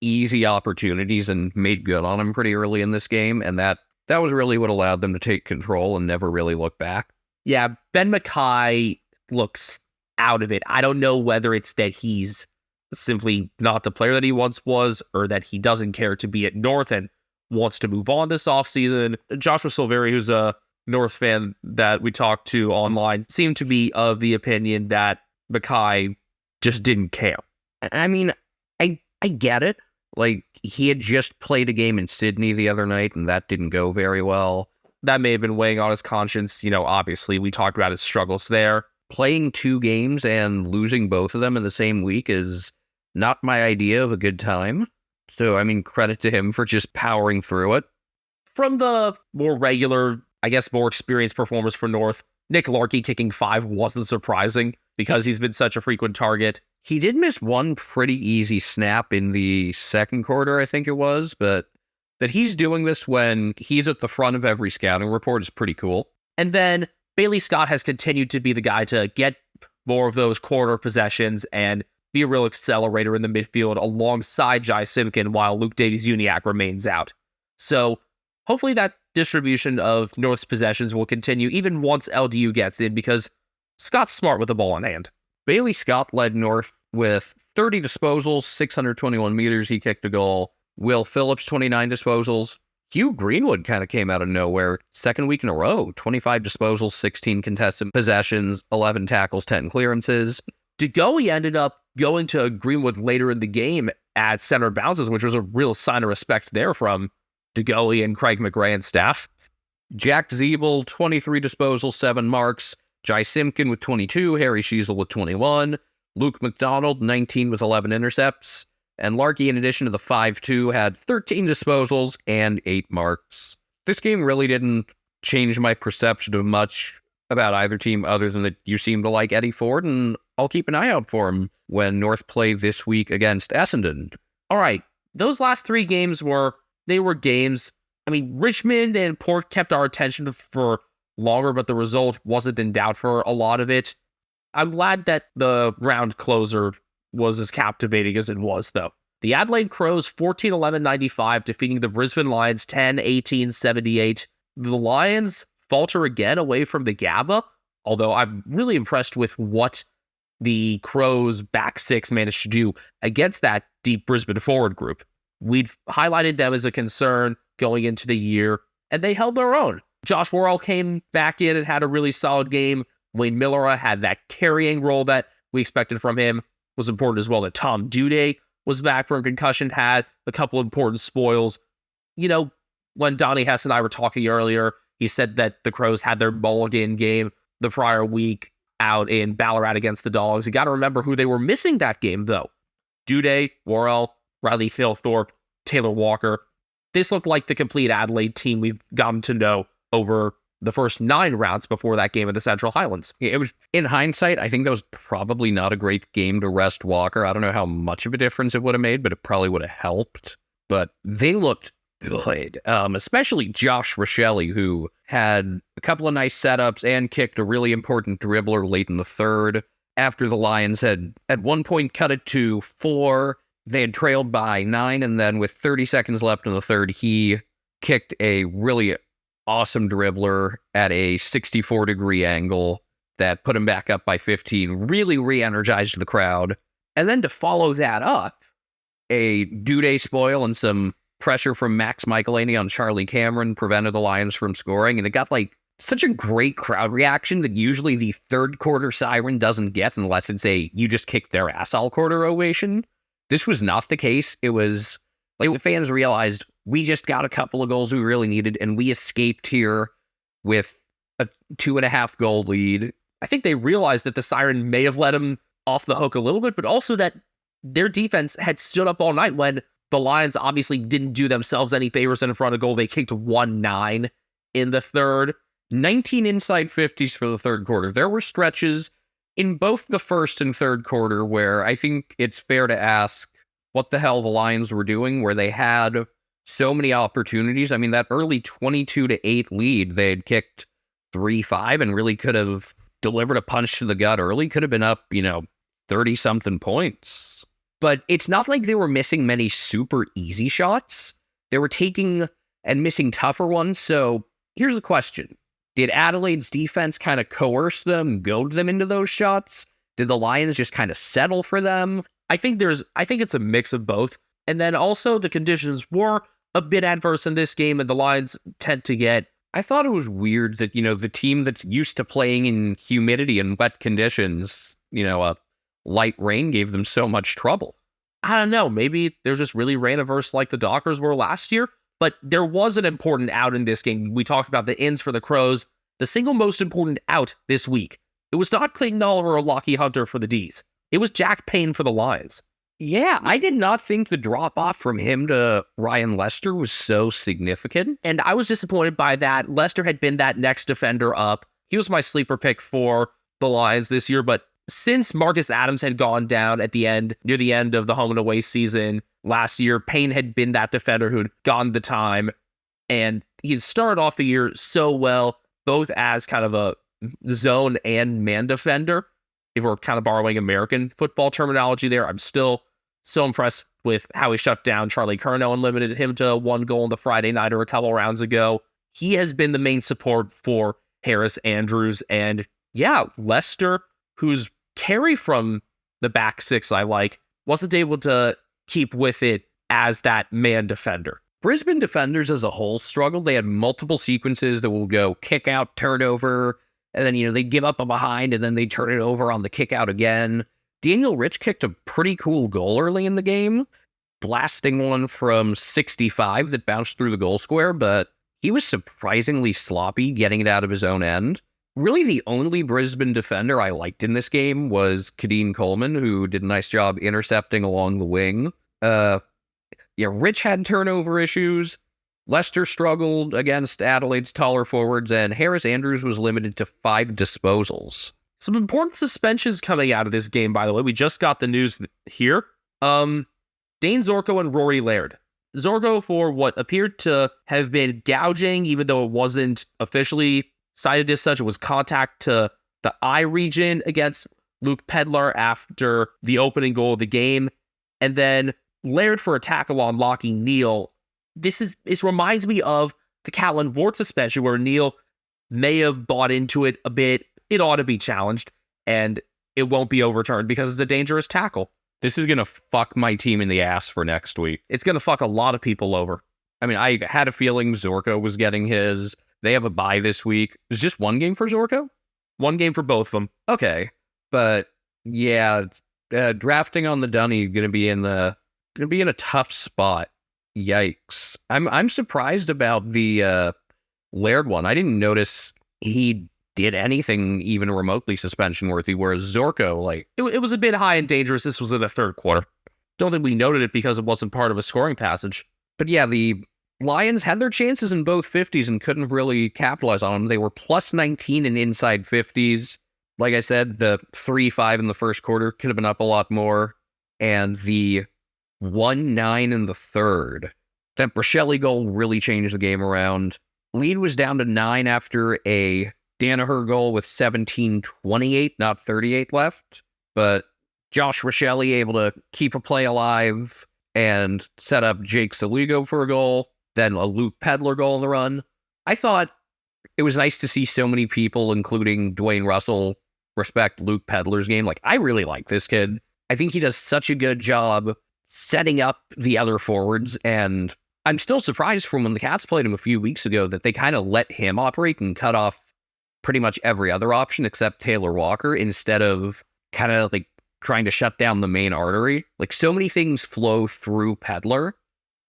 easy opportunities and made good on them pretty early in this game, and that was really what allowed them to take control and never really look back. Yeah, Ben Mackay looks out of it. I don't know whether it's that he's simply not the player that he once was, or that he doesn't care to be at North and wants to move on this offseason. Joshua Silveri, who's a North fan that we talked to online, seemed to be of the opinion that Mackay just didn't care. I mean, I get it. Like, he had just played a game in Sydney the other night, and that didn't go very well. That may have been weighing on his conscience. Obviously, we talked about his struggles there. Playing 2 games and losing both of them in the same week is not my idea of a good time. So, I mean, credit to him for just powering through it. From the more regular, I guess more experienced performers for North, Nick Larkey kicking 5 wasn't surprising because he's been such a frequent target. He did miss one pretty easy snap in the second quarter, I think it was, but that he's doing this when he's at the front of every scouting report is pretty cool. And then Bailey Scott has continued to be the guy to get more of those quarter possessions and be a real accelerator in the midfield alongside Jai Simpkin while Luke Davies-Uniacke remains out. So hopefully that distribution of North's possessions will continue even once LDU gets in, because Scott's smart with the ball in hand. Bailey Scott led North with 30 disposals, 621 meters. He kicked a goal. Will Phillips, 29 disposals. Hugh Greenwood kind of came out of nowhere. Second week in a row, 25 disposals, 16 contested possessions, 11 tackles, 10 clearances. DeGoey ended up going to Greenwood later in the game at center bounces, which was a real sign of respect there from DeGoey and Craig McRae and staff. Jack Zeeble, 23 disposals, 7 marks. Jai Simpkin with 22, Harry Sheasel with 21, Luke McDonald, 19 with 11 intercepts, and Larkey, in addition to the 5-2, had 13 disposals and 8 marks. This game really didn't change my perception of much about either team other than that you seem to like Eddie Ford, and I'll keep an eye out for him when North play this week against Essendon. All right, those last 3 games were games. I mean, Richmond and Port kept our attention for longer, but the result wasn't in doubt for a lot of it. I'm glad that the round closer was as captivating as it was, though. The Adelaide Crows 14-11-95, defeating the Brisbane Lions 10-18-78. The Lions falter again away from the Gabba, although I'm really impressed with what the Crows back 6 managed to do against that deep Brisbane forward group. We'd highlighted them as a concern going into the year, and they held their own. Josh Worrell came back in and had a really solid game. Wayne Millera had that carrying role that we expected from him. Was important as well that Tom Duday was back from concussion, had a couple important spoils. When Donnie Hess and I were talking earlier, he said that the Crows had their mulligan game the prior week out in Ballarat against the Dogs. You got to remember who they were missing that game, though. Duday, Worrell, Riley Philthorpe, Taylor Walker. This looked like the complete Adelaide team we've gotten to know over the first 9 rounds before that game at the Central Highlands. It was, in hindsight, I think that was probably not a great game to rest Walker. I don't know how much of a difference it would have made, but it probably would have helped. But they looked good, especially Josh Rochelle, who had a couple of nice setups and kicked a really important dribbler late in the third. After the Lions had at one point cut it to 4, they had trailed by 9, and then with 30 seconds left in the third, he kicked a really awesome dribbler at a 64-degree angle that put him back up by 15, really re-energized the crowd. And then to follow that up, a Duday spoil and some pressure from Max Michelini on Charlie Cameron prevented the Lions from scoring, and it got such a great crowd reaction that usually the third quarter siren doesn't get unless it's a you just kicked their ass all quarter ovation. This was not the case. It was the fans realized we just got a couple of goals we really needed, and we escaped here with a 2.5 goal lead. I think they realized that the siren may have let them off the hook a little bit, but also that their defense had stood up all night when the Lions obviously didn't do themselves any favors in front of goal. They kicked 1-9 in the third. 19 inside 50s for the third quarter. There were stretches in both the first and third quarter where I think it's fair to ask what the hell the Lions were doing, where they had so many opportunities. I mean, that early 22-8 lead, they had kicked 3-5 and really could have delivered a punch to the gut early, could have been up, 30-something points. But it's not like they were missing many super easy shots. They were taking and missing tougher ones. So here's the question. Did Adelaide's defense kind of coerce them, goad them into those shots? Did the Lions just kind of settle for them? I think it's a mix of both. And then also the conditions were a bit adverse in this game, and the Lions tend to get... I thought it was weird that, the team that's used to playing in humidity and wet conditions, a light rain gave them so much trouble. I don't know, maybe they're just really rain averse like the Dockers were last year, but there was an important out in this game. We talked about the ins for the Crows. The single most important out this week, it was not Clayton Oliver or Lockie Hunter for the D's. It was Jack Payne for the Lions. Yeah, I did not think the drop-off from him to Ryan Lester was so significant. And I was disappointed by that. Lester had been that next defender up. He was my sleeper pick for the Lions this year, but since Marcus Adams had gone down near the end of the home and away season last year, Payne had been that defender who'd gotten the time, and he had started off the year so well, both as kind of a zone and man defender. If we're kind of borrowing American football terminology there, I'm still so impressed with how he shut down Charlie Curnow and limited him to one goal in the Friday nighter a couple rounds ago. He has been the main support for Harris Andrews. And yeah, Lester, whose carry from the back six I like, wasn't able to keep with it as that man defender. Brisbane defenders as a whole struggled. They had multiple sequences that will go kick out, turnover, and then, they give up a behind, and then they turn it over on the kick out again. Daniel Rich kicked a pretty cool goal early in the game, blasting one from 65 that bounced through the goal square, but he was surprisingly sloppy getting it out of his own end. Really, the only Brisbane defender I liked in this game was Kadeen Coleman, who did a nice job intercepting along the wing. Rich had turnover issues. Lester struggled against Adelaide's taller forwards, and Harris Andrews was limited to 5 disposals. Some important suspensions coming out of this game, by the way. We just got the news here. Dane Zorko and Rory Laird. Zorko for what appeared to have been gouging, even though it wasn't officially cited as such. It was contact to the eye region against Luke Pedlar after the opening goal of the game. And then Laird for a tackle on Lockie Neal. This reminds me of the Catlin Ward suspension where Neal may have bought into it a bit. It ought to be challenged, and it won't be overturned because it's a dangerous tackle. This is going to fuck my team in the ass for next week. It's going to fuck a lot of people over. I mean, I had a feeling Zorko was getting his. They have a bye this week. Is just one game for Zorko? One game for both of them. Okay, but yeah, drafting on the dunny going to be in a tough spot. Yikes! I'm surprised about the Laird one. I didn't notice he did anything even remotely suspension worthy, whereas Zorko, it was a bit high and dangerous. This was in the third quarter. Don't think we noted it because it wasn't part of a scoring passage. But yeah, the Lions had their chances in both 50s and couldn't really capitalize on them. They were plus 19 in inside 50s. Like I said, the 3-5 in the first quarter could have been up a lot more. And the 1-9 in the third. That Brachelli goal really changed the game around. Lead was down to 9 after a Danaher goal with 17:28, not 38 left. But Josh Brachelli able to keep a play alive and set up Jake Saligo for a goal, then a Luke Pedlar goal in the run. I thought it was nice to see so many people, including Dwayne Russell, respect Luke Pedlar's game. I really like this kid. I think he does such a good job setting up the other forwards, and I'm still surprised from when the Cats played him a few weeks ago that they kind of let him operate and cut off pretty much every other option except Taylor Walker instead of kind of trying to shut down the main artery. So many things flow through Pedlar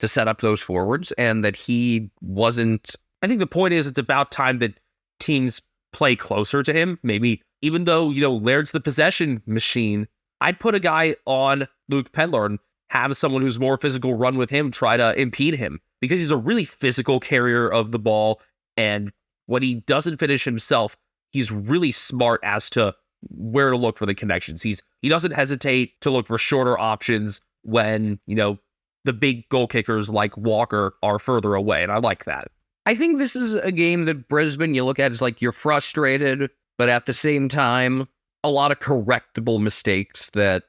to set up those forwards, and that he wasn't. I think the point is it's about time that teams play closer to him. Maybe even though, Laird's the possession machine, I'd put a guy on Luke Pendler and have someone who's more physical run with him, try to impede him, because he's a really physical carrier of the ball. And when he doesn't finish himself, he's really smart as to where to look for the connections. He doesn't hesitate to look for shorter options when, the big goal kickers like Walker are further away. And I like that. I think this is a game that Brisbane, you look at as like you're frustrated, but at the same time, a lot of correctable mistakes that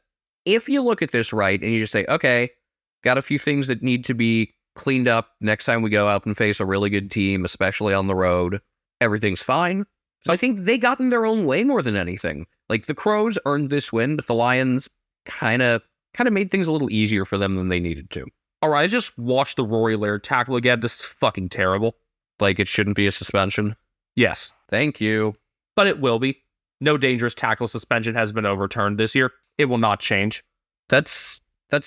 if you look at this right and you just say, okay, got a few things that need to be cleaned up next time we go out and face a really good team, especially on the road, everything's fine. So I think they got in their own way more than anything. Like the Crows earned this win, but the Lions kind of made things a little easier for them than they needed to. All right, I just watched the Rory Laird tackle again. This is fucking terrible. Like it shouldn't be a suspension. Yes. Thank you. But it will be. No dangerous tackle suspension has been overturned this year. It will not change. That's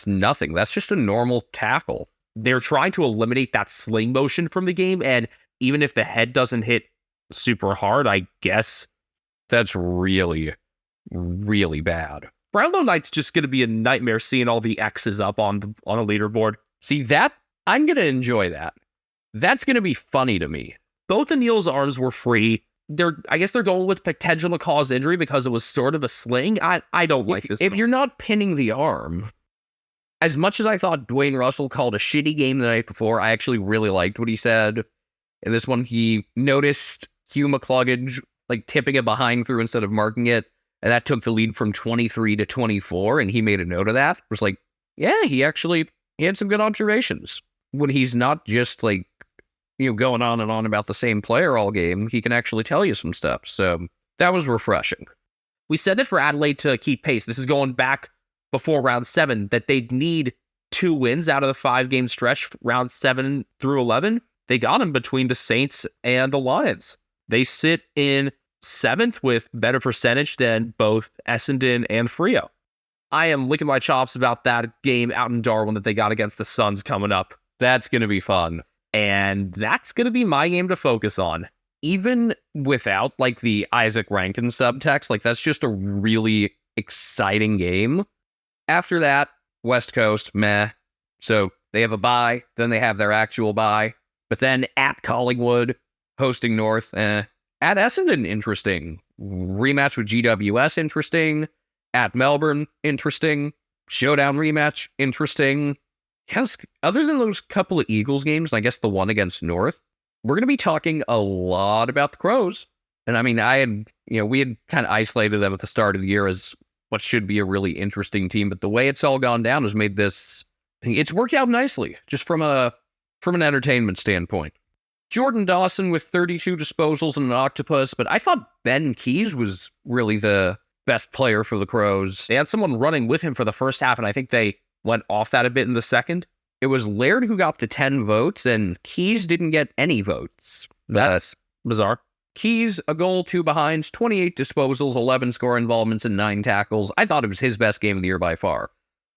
nothing. That's just a normal tackle. They're trying to eliminate that sling motion from the game, and even if the head doesn't hit super hard, I guess that's really, really bad. Brownlow Night's just going to be a nightmare seeing all the X's up on a leaderboard. See, that, I'm going to enjoy that. That's going to be funny to me. Both of Neil's arms were free. I guess they're going with potential to cause injury because it was sort of a sling. I don't like this. If you're not pinning the arm, as much as I thought Dwayne Russell called a shitty game the night before, I actually really liked what he said. In this one, he noticed Hugh McCluggage like tipping it behind through instead of marking it. And that took the lead from 23 to 24, and he made a note of that. It was like, yeah, he had some good observations. When he's not just like, going on and on about the same player all game, he can actually tell you some stuff. So that was refreshing. We said that for Adelaide to keep pace. This is going back before round 7, that they'd need 2 wins out of the 5-game stretch, round 7 through 11. They got them between the Saints and the Lions. They sit in 7th with better percentage than both Essendon and Freo. I am licking my chops about that game out in Darwin that they got against the Suns coming up. That's going to be fun. And that's going to be my game to focus on. Even without like the Isaac Rankin subtext, like that's just a really exciting game. After that, West Coast, meh. So they have a bye, then they have their actual bye. But then at Collingwood, hosting North, At Essendon, interesting. Rematch with GWS, interesting. At Melbourne, interesting. Showdown rematch, interesting. Yes, other than those couple of Eagles games, and I guess the one against North, we're going to be talking a lot about the Crows. And I mean, we had kind of isolated them at the start of the year as what should be a really interesting team, but the way it's all gone down has made this, it's worked out nicely, just from an entertainment standpoint. Jordan Dawson with 32 disposals and an octopus, but I thought Ben Keys was really the best player for the Crows. They had someone running with him for the first half, and I think they went off that a bit in the second. It was Laird who got the 10 votes, and Keys didn't get any votes. That's bizarre. Keys, a goal, 2 behinds, 28 disposals, 11 score involvements, and 9 tackles. I thought it was his best game of the year by far.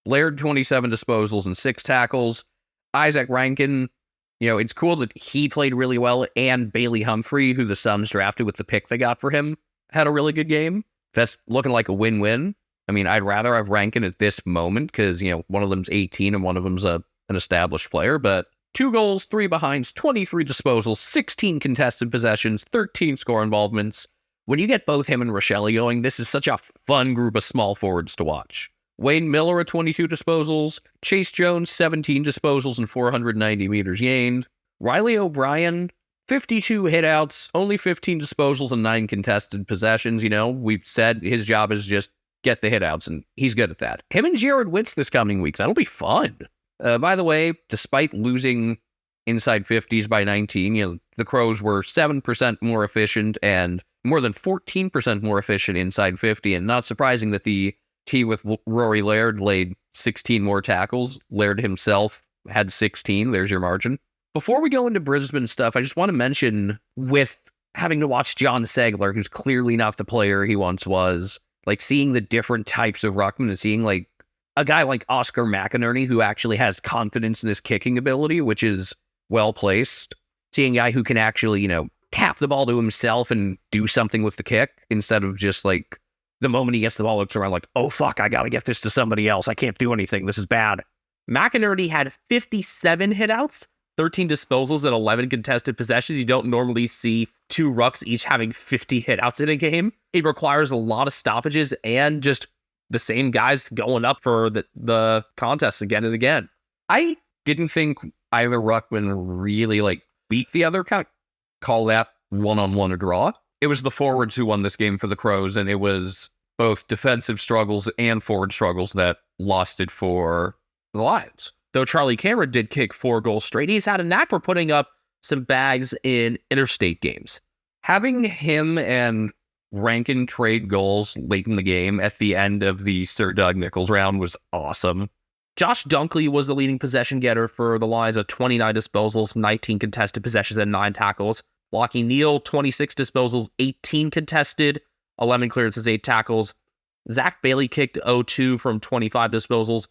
Laird, 27 disposals and 6 tackles. Isaac Rankin, it's cool that he played really well, and Bailey Humphrey, who the Suns drafted with the pick they got for him, had a really good game. That's looking like a win-win. I mean, I'd rather have Rankin at this moment because, one of them's 18 and one of them's an established player, but 2 goals, 3 behinds, 23 disposals, 16 contested possessions, 13 score involvements. When you get both him and Rochelle going, this is such a fun group of small forwards to watch. Wayne Miller at 22 disposals, Chase Jones, 17 disposals and 490 meters gained. Riley O'Brien, 52 hitouts, only 15 disposals and 9 contested possessions. We've said his job is just get the hitouts, and he's good at that. Him and Jared Witz this coming week, that'll be fun. By the way, despite losing inside 50s by 19, the Crows were 7% more efficient and more than 14% more efficient inside 50, and not surprising that the T with Rory Laird laid 16 more tackles. Laird himself had 16. There's your margin. Before we go into Brisbane stuff, I just want to mention, with having to watch John Segler, who's clearly not the player he once was, like seeing the different types of ruckman and seeing like a guy like Oscar McInerney who actually has confidence in his kicking ability, which is well placed. Seeing a guy who can actually, tap the ball to himself and do something with the kick instead of just like the moment he gets the ball, looks around like, oh, fuck, I got to get this to somebody else. I can't do anything. This is bad. McInerney had 57 hitouts, 13 disposals, and 11 contested possessions. You don't normally see two rucks each having 50 hitouts in a game. It requires a lot of stoppages and just the same guys going up for the contest again and again. I didn't think either ruckman really beat the other. Kind of call that one-on-one a draw. It was the forwards who won this game for the Crows, and it was both defensive struggles and forward struggles that lost it for the Lions. Though Charlie Cameron did kick 4 goals straight, he's had a knack for putting up some bags in interstate games. Having him and Rankin trade goals late in the game at the end of the Sir Doug Nichols round was awesome. Josh Dunkley was the leading possession getter for the Lions of 29 disposals, 19 contested possessions, and 9 tackles. Lachie Neal, 26 disposals, 18 contested, 11 clearances, 8 tackles. Zach Bailey kicked 0-2 from 25 disposals.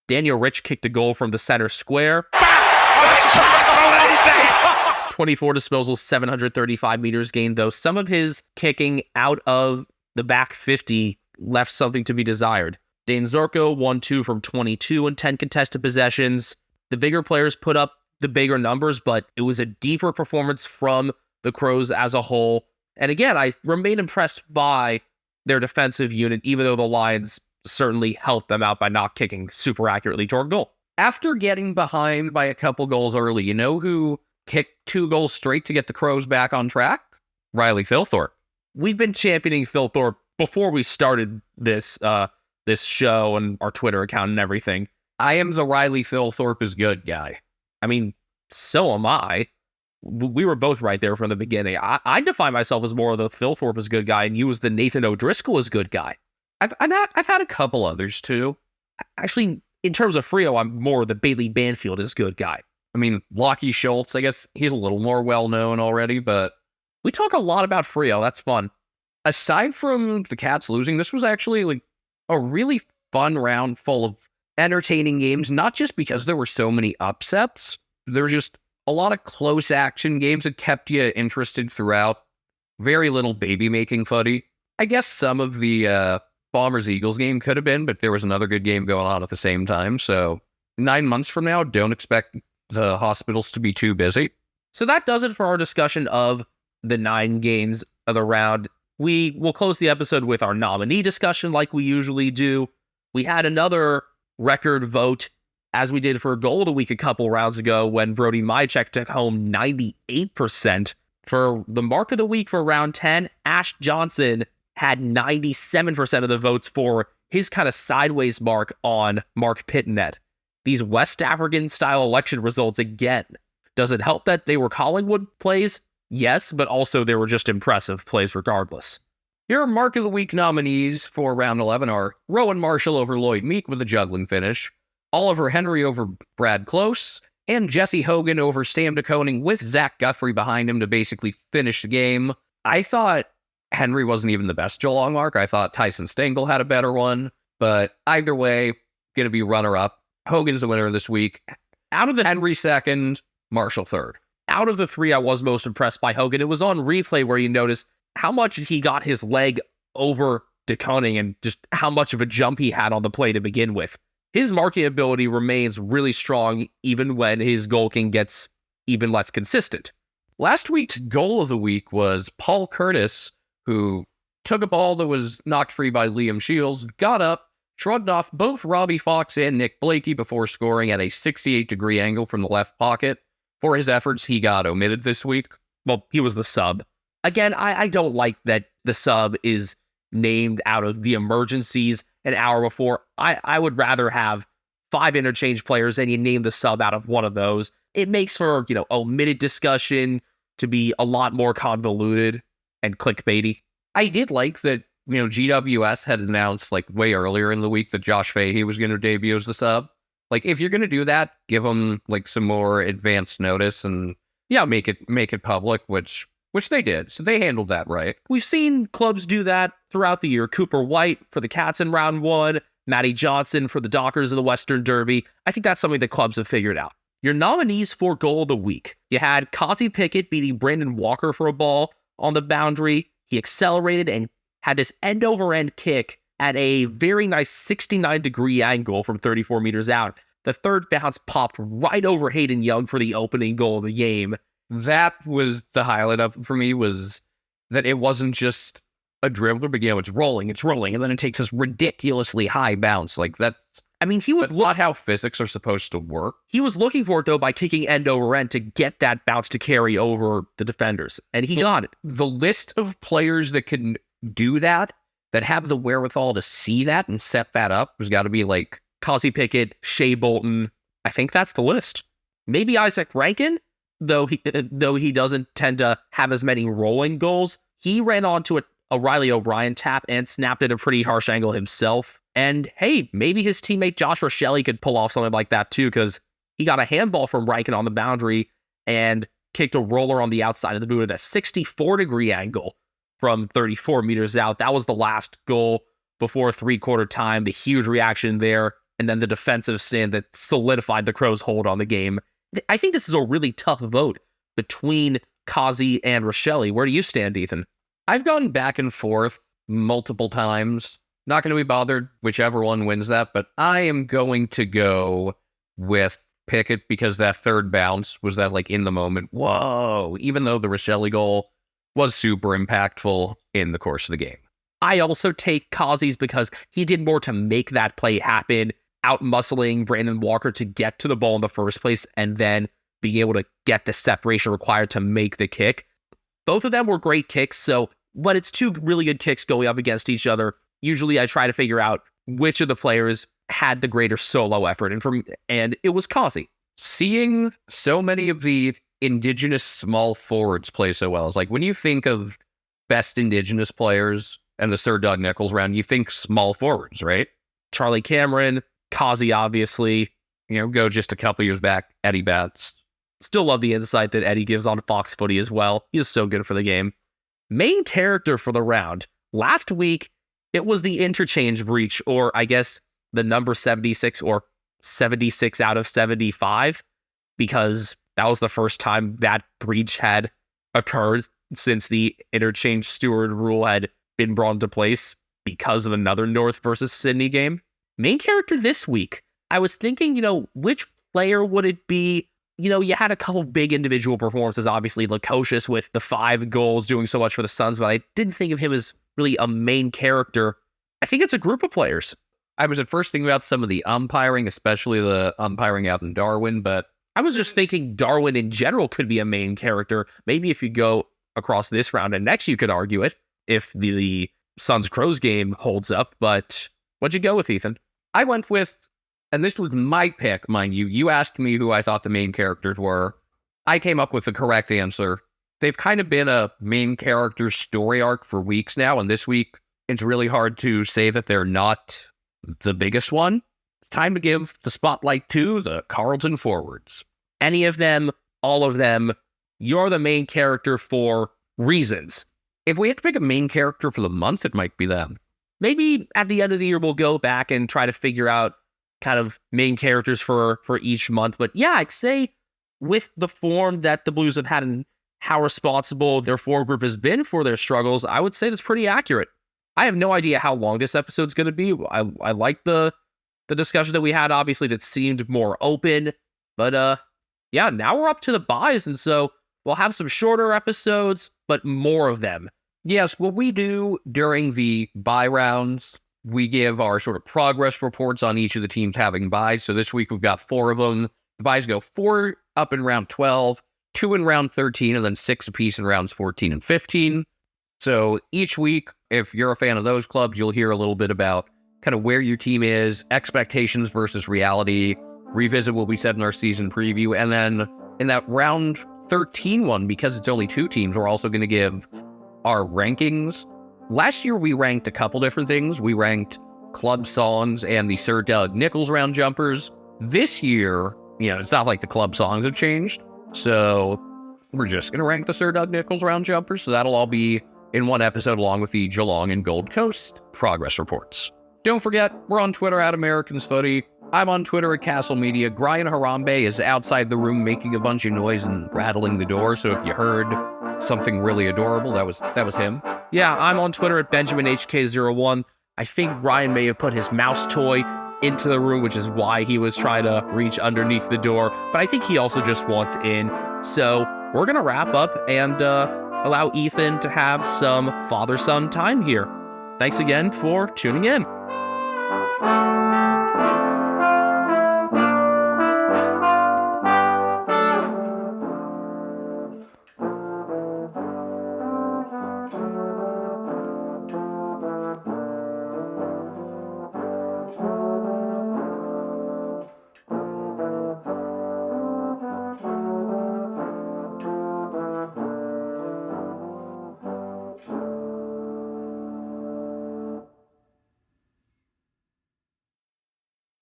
Daniel Rich kicked a goal from the center square. 24 disposals, 735 meters gained, though some of his kicking out of the back 50 left something to be desired. Dane Zorko, 1-2 from 22 and 10 contested possessions. The bigger players put up the bigger numbers, but it was a deeper performance from the Crows as a whole. And again, I remain impressed by their defensive unit, even though the Lions certainly helped them out by not kicking super accurately toward goal. After getting behind by a couple goals early, you know who kicked 2 goals straight to get the Crows back on track? Riley Philthorpe. We've been championing Phil Thorpe before we started this show and our Twitter account and everything. I am the Riley Philthorpe is good guy. I mean, so am I. We were both right there from the beginning. I define myself as more of the Phil Thorpe is good guy, and you as the Nathan O'Driscoll is good guy. I've had a couple others too. Actually, in terms of Frio, I'm more the Bailey Banfield is good guy. I mean, Lockie Schultz, I guess he's a little more well-known already, but we talk a lot about Frio. That's fun. Aside from the Cats losing, this was actually a really fun round full of entertaining games, not just because there were so many upsets. There were just a lot of close action games that kept you interested throughout. Very little baby-making footy. I guess some of the Bombers-Eagles game could have been, but there was another good game going on at the same time. So 9 months from now, don't expect the hospitals to be too busy. So that does it for our discussion of the 9 games of the round. We will close the episode with our nominee discussion like we usually do. We had another record vote, as we did for Goal of the Week a couple rounds ago, when Brody Mychek took home 98%. For the Mark of the Week for round 10, Ash Johnson had 97% of the votes for his kind of sideways mark on Mark Pittenet. These West African-style election results again. Does it help that they were Collingwood plays? Yes, but also they were just impressive plays regardless. Your Mark of the Week nominees for round 11 are Rowan Marshall over Lloyd Meek with a juggling finish, Oliver Henry over Brad Close, and Jesse Hogan over Sam DeConing with Zach Guthrie behind him to basically finish the game. I thought Henry wasn't even the best Geelong mark. I thought Tyson Stengel had a better one, but either way, going to be runner-up. Hogan's the winner this week. Out of the Henry second, Marshall third. Out of the 3, I was most impressed by Hogan. It was on replay where you notice how much he got his leg over DeConing and just how much of a jump he had on the play to begin with. His marking ability remains really strong even when his goalking gets even less consistent. Last week's Goal of the Week was Paul Curtis, who took a ball that was knocked free by Liam Shields, got up, shrugged off both Robbie Fox and Nick Blakey before scoring at a 68-degree angle from the left pocket. For his efforts, he got omitted this week. Well, he was the sub. Again, I don't like that the sub is named out of the emergencies an hour before. I would rather have 5 interchange players and you name the sub out of one of those. It makes for, omitted discussion to be a lot more convoluted and clickbaity. I did like that, GWS had announced way earlier in the week that Josh Fahey was going to debut as the sub. If you're going to do that, give him some more advanced notice and make it public, which they did. So they handled that right. We've seen clubs do that throughout the year. Cooper White for the Cats in round 1, Matty Johnson for the Dockers in the Western Derby. I think that's something that clubs have figured out. Your nominees for Goal of the Week. You had Kazi Pickett beating Brandon Walker for a ball on the boundary. He accelerated and had this end-over-end kick at a very nice 69-degree angle from 34 meters out. The third bounce popped right over Hayden Young for the opening goal of the game. That was the highlight of it for me, was that it wasn't just a dribbler, but it's rolling, and then it takes this ridiculously high bounce. Like that's, I mean, that's not how physics are supposed to work. He was looking for it, though, by kicking end over end to get that bounce to carry over the defenders, and he got it. The list of players that can do that have the wherewithal to see that and set that up, there's got to be like Kazi Pickett, Shea Bolton. I think that's the list. Maybe Isaac Rankin, though he doesn't tend to have as many rolling goals. He ran onto a Riley O'Brien tap and snapped at a pretty harsh angle himself. And hey, maybe his teammate Josh Rochelle could pull off something like that too, because he got a handball from Rankin on the boundary and kicked a roller on the outside of the boot at a 64-degree angle from 34 meters out. That was the last goal before three-quarter time. The huge reaction there, and then the defensive stand that solidified the Crows' hold on the game. I think this is a really tough vote between Kazi and Rochelle. Where do you stand, Ethan? I've gone back and forth multiple times. Not going to be bothered whichever one wins that, but I am going to go with Pickett because that third bounce was that like in the moment, whoa, even though the Rochelle goal was super impactful in the course of the game. I also take Kazi's because he did more to make that play happen, out-muscling Brandon Walker to get to the ball in the first place and then being able to get the separation required to make the kick. Both of them were great kicks, so when it's two really good kicks going up against each other, usually I try to figure out which of the players had the greater solo effort, and it was Kazi. Seeing so many of the indigenous small forwards play so well is like when you think of best indigenous players and the Sir Doug Nicholls round, you think small forwards, right? Charlie Cameron, Kazi, obviously. Go just a couple years back, Eddie Betts. Still love the insight that Eddie gives on Fox Footy as well. He is so good for the game. Main character for the round. Last week, it was the interchange breach, or I guess the number 76 or 76 out of 75, because that was the first time that breach had occurred since the interchange steward rule had been brought into place because of another North versus Sydney game. Main character this week. I was thinking, which player would it be? You had a couple big individual performances, obviously, Lukosius with the 5 goals doing so much for the Suns, but I didn't think of him as really a main character. I think it's a group of players. I was at first thinking about some of the umpiring, especially the umpiring out in Darwin, but I was just thinking Darwin in general could be a main character. Maybe if you go across this round and next, you could argue it if the Suns-Crows game holds up, but what'd you go with, Ethan? I went with, and this was my pick, mind you. You asked me who I thought the main characters were. I came up with the correct answer. They've kind of been a main character story arc for weeks now, and this week, it's really hard to say that they're not the biggest one. It's time to give the spotlight to the Carlton forwards. Any of them, all of them, you're the main character for reasons. If we had to pick a main character for the month, it might be them. Maybe at the end of the year, we'll go back and try to figure out kind of main characters for each month. But yeah, I'd say with the form that the Blues have had and how responsible their forward group has been for their struggles, I would say that's pretty accurate. I have no idea how long this episode's going to be. I like the discussion that we had, obviously, that seemed more open. But yeah, now we're up to the buys, and so we'll have some shorter episodes, but more of them. Yes, what we do during the bye rounds, we give our sort of progress reports on each of the teams having buys. So this week we've got 4 of them. The buys go 4 up in round 12, 2 in round 13, and then 6 apiece in rounds 14 and 15. So each week, if you're a fan of those clubs, you'll hear a little bit about kind of where your team is, expectations versus reality, revisit what we said in our season preview, and then in that round 13 one, because it's only 2 teams, we're also going to give our rankings. Last year, we ranked a couple different things. We ranked club songs and the Sir Doug Nicholls round jumpers. This year, it's not like the club songs have changed. So we're just going to rank the Sir Doug Nicholls round jumpers. So that'll all be in one episode along with the Geelong and Gold Coast progress reports. Don't forget, we're on Twitter at Americans Footy. I'm on Twitter at Castle Media. Brian Harambe is outside the room making a bunch of noise and rattling the door. So if you heard something really adorable, that was him. Yeah, I'm on Twitter at BenjaminHK01. I think Ryan may have put his mouse toy into the room, which is why he was trying to reach underneath the door. But I think he also just wants in. So we're going to wrap up and allow Ethan to have some father-son time here. Thanks again for tuning in.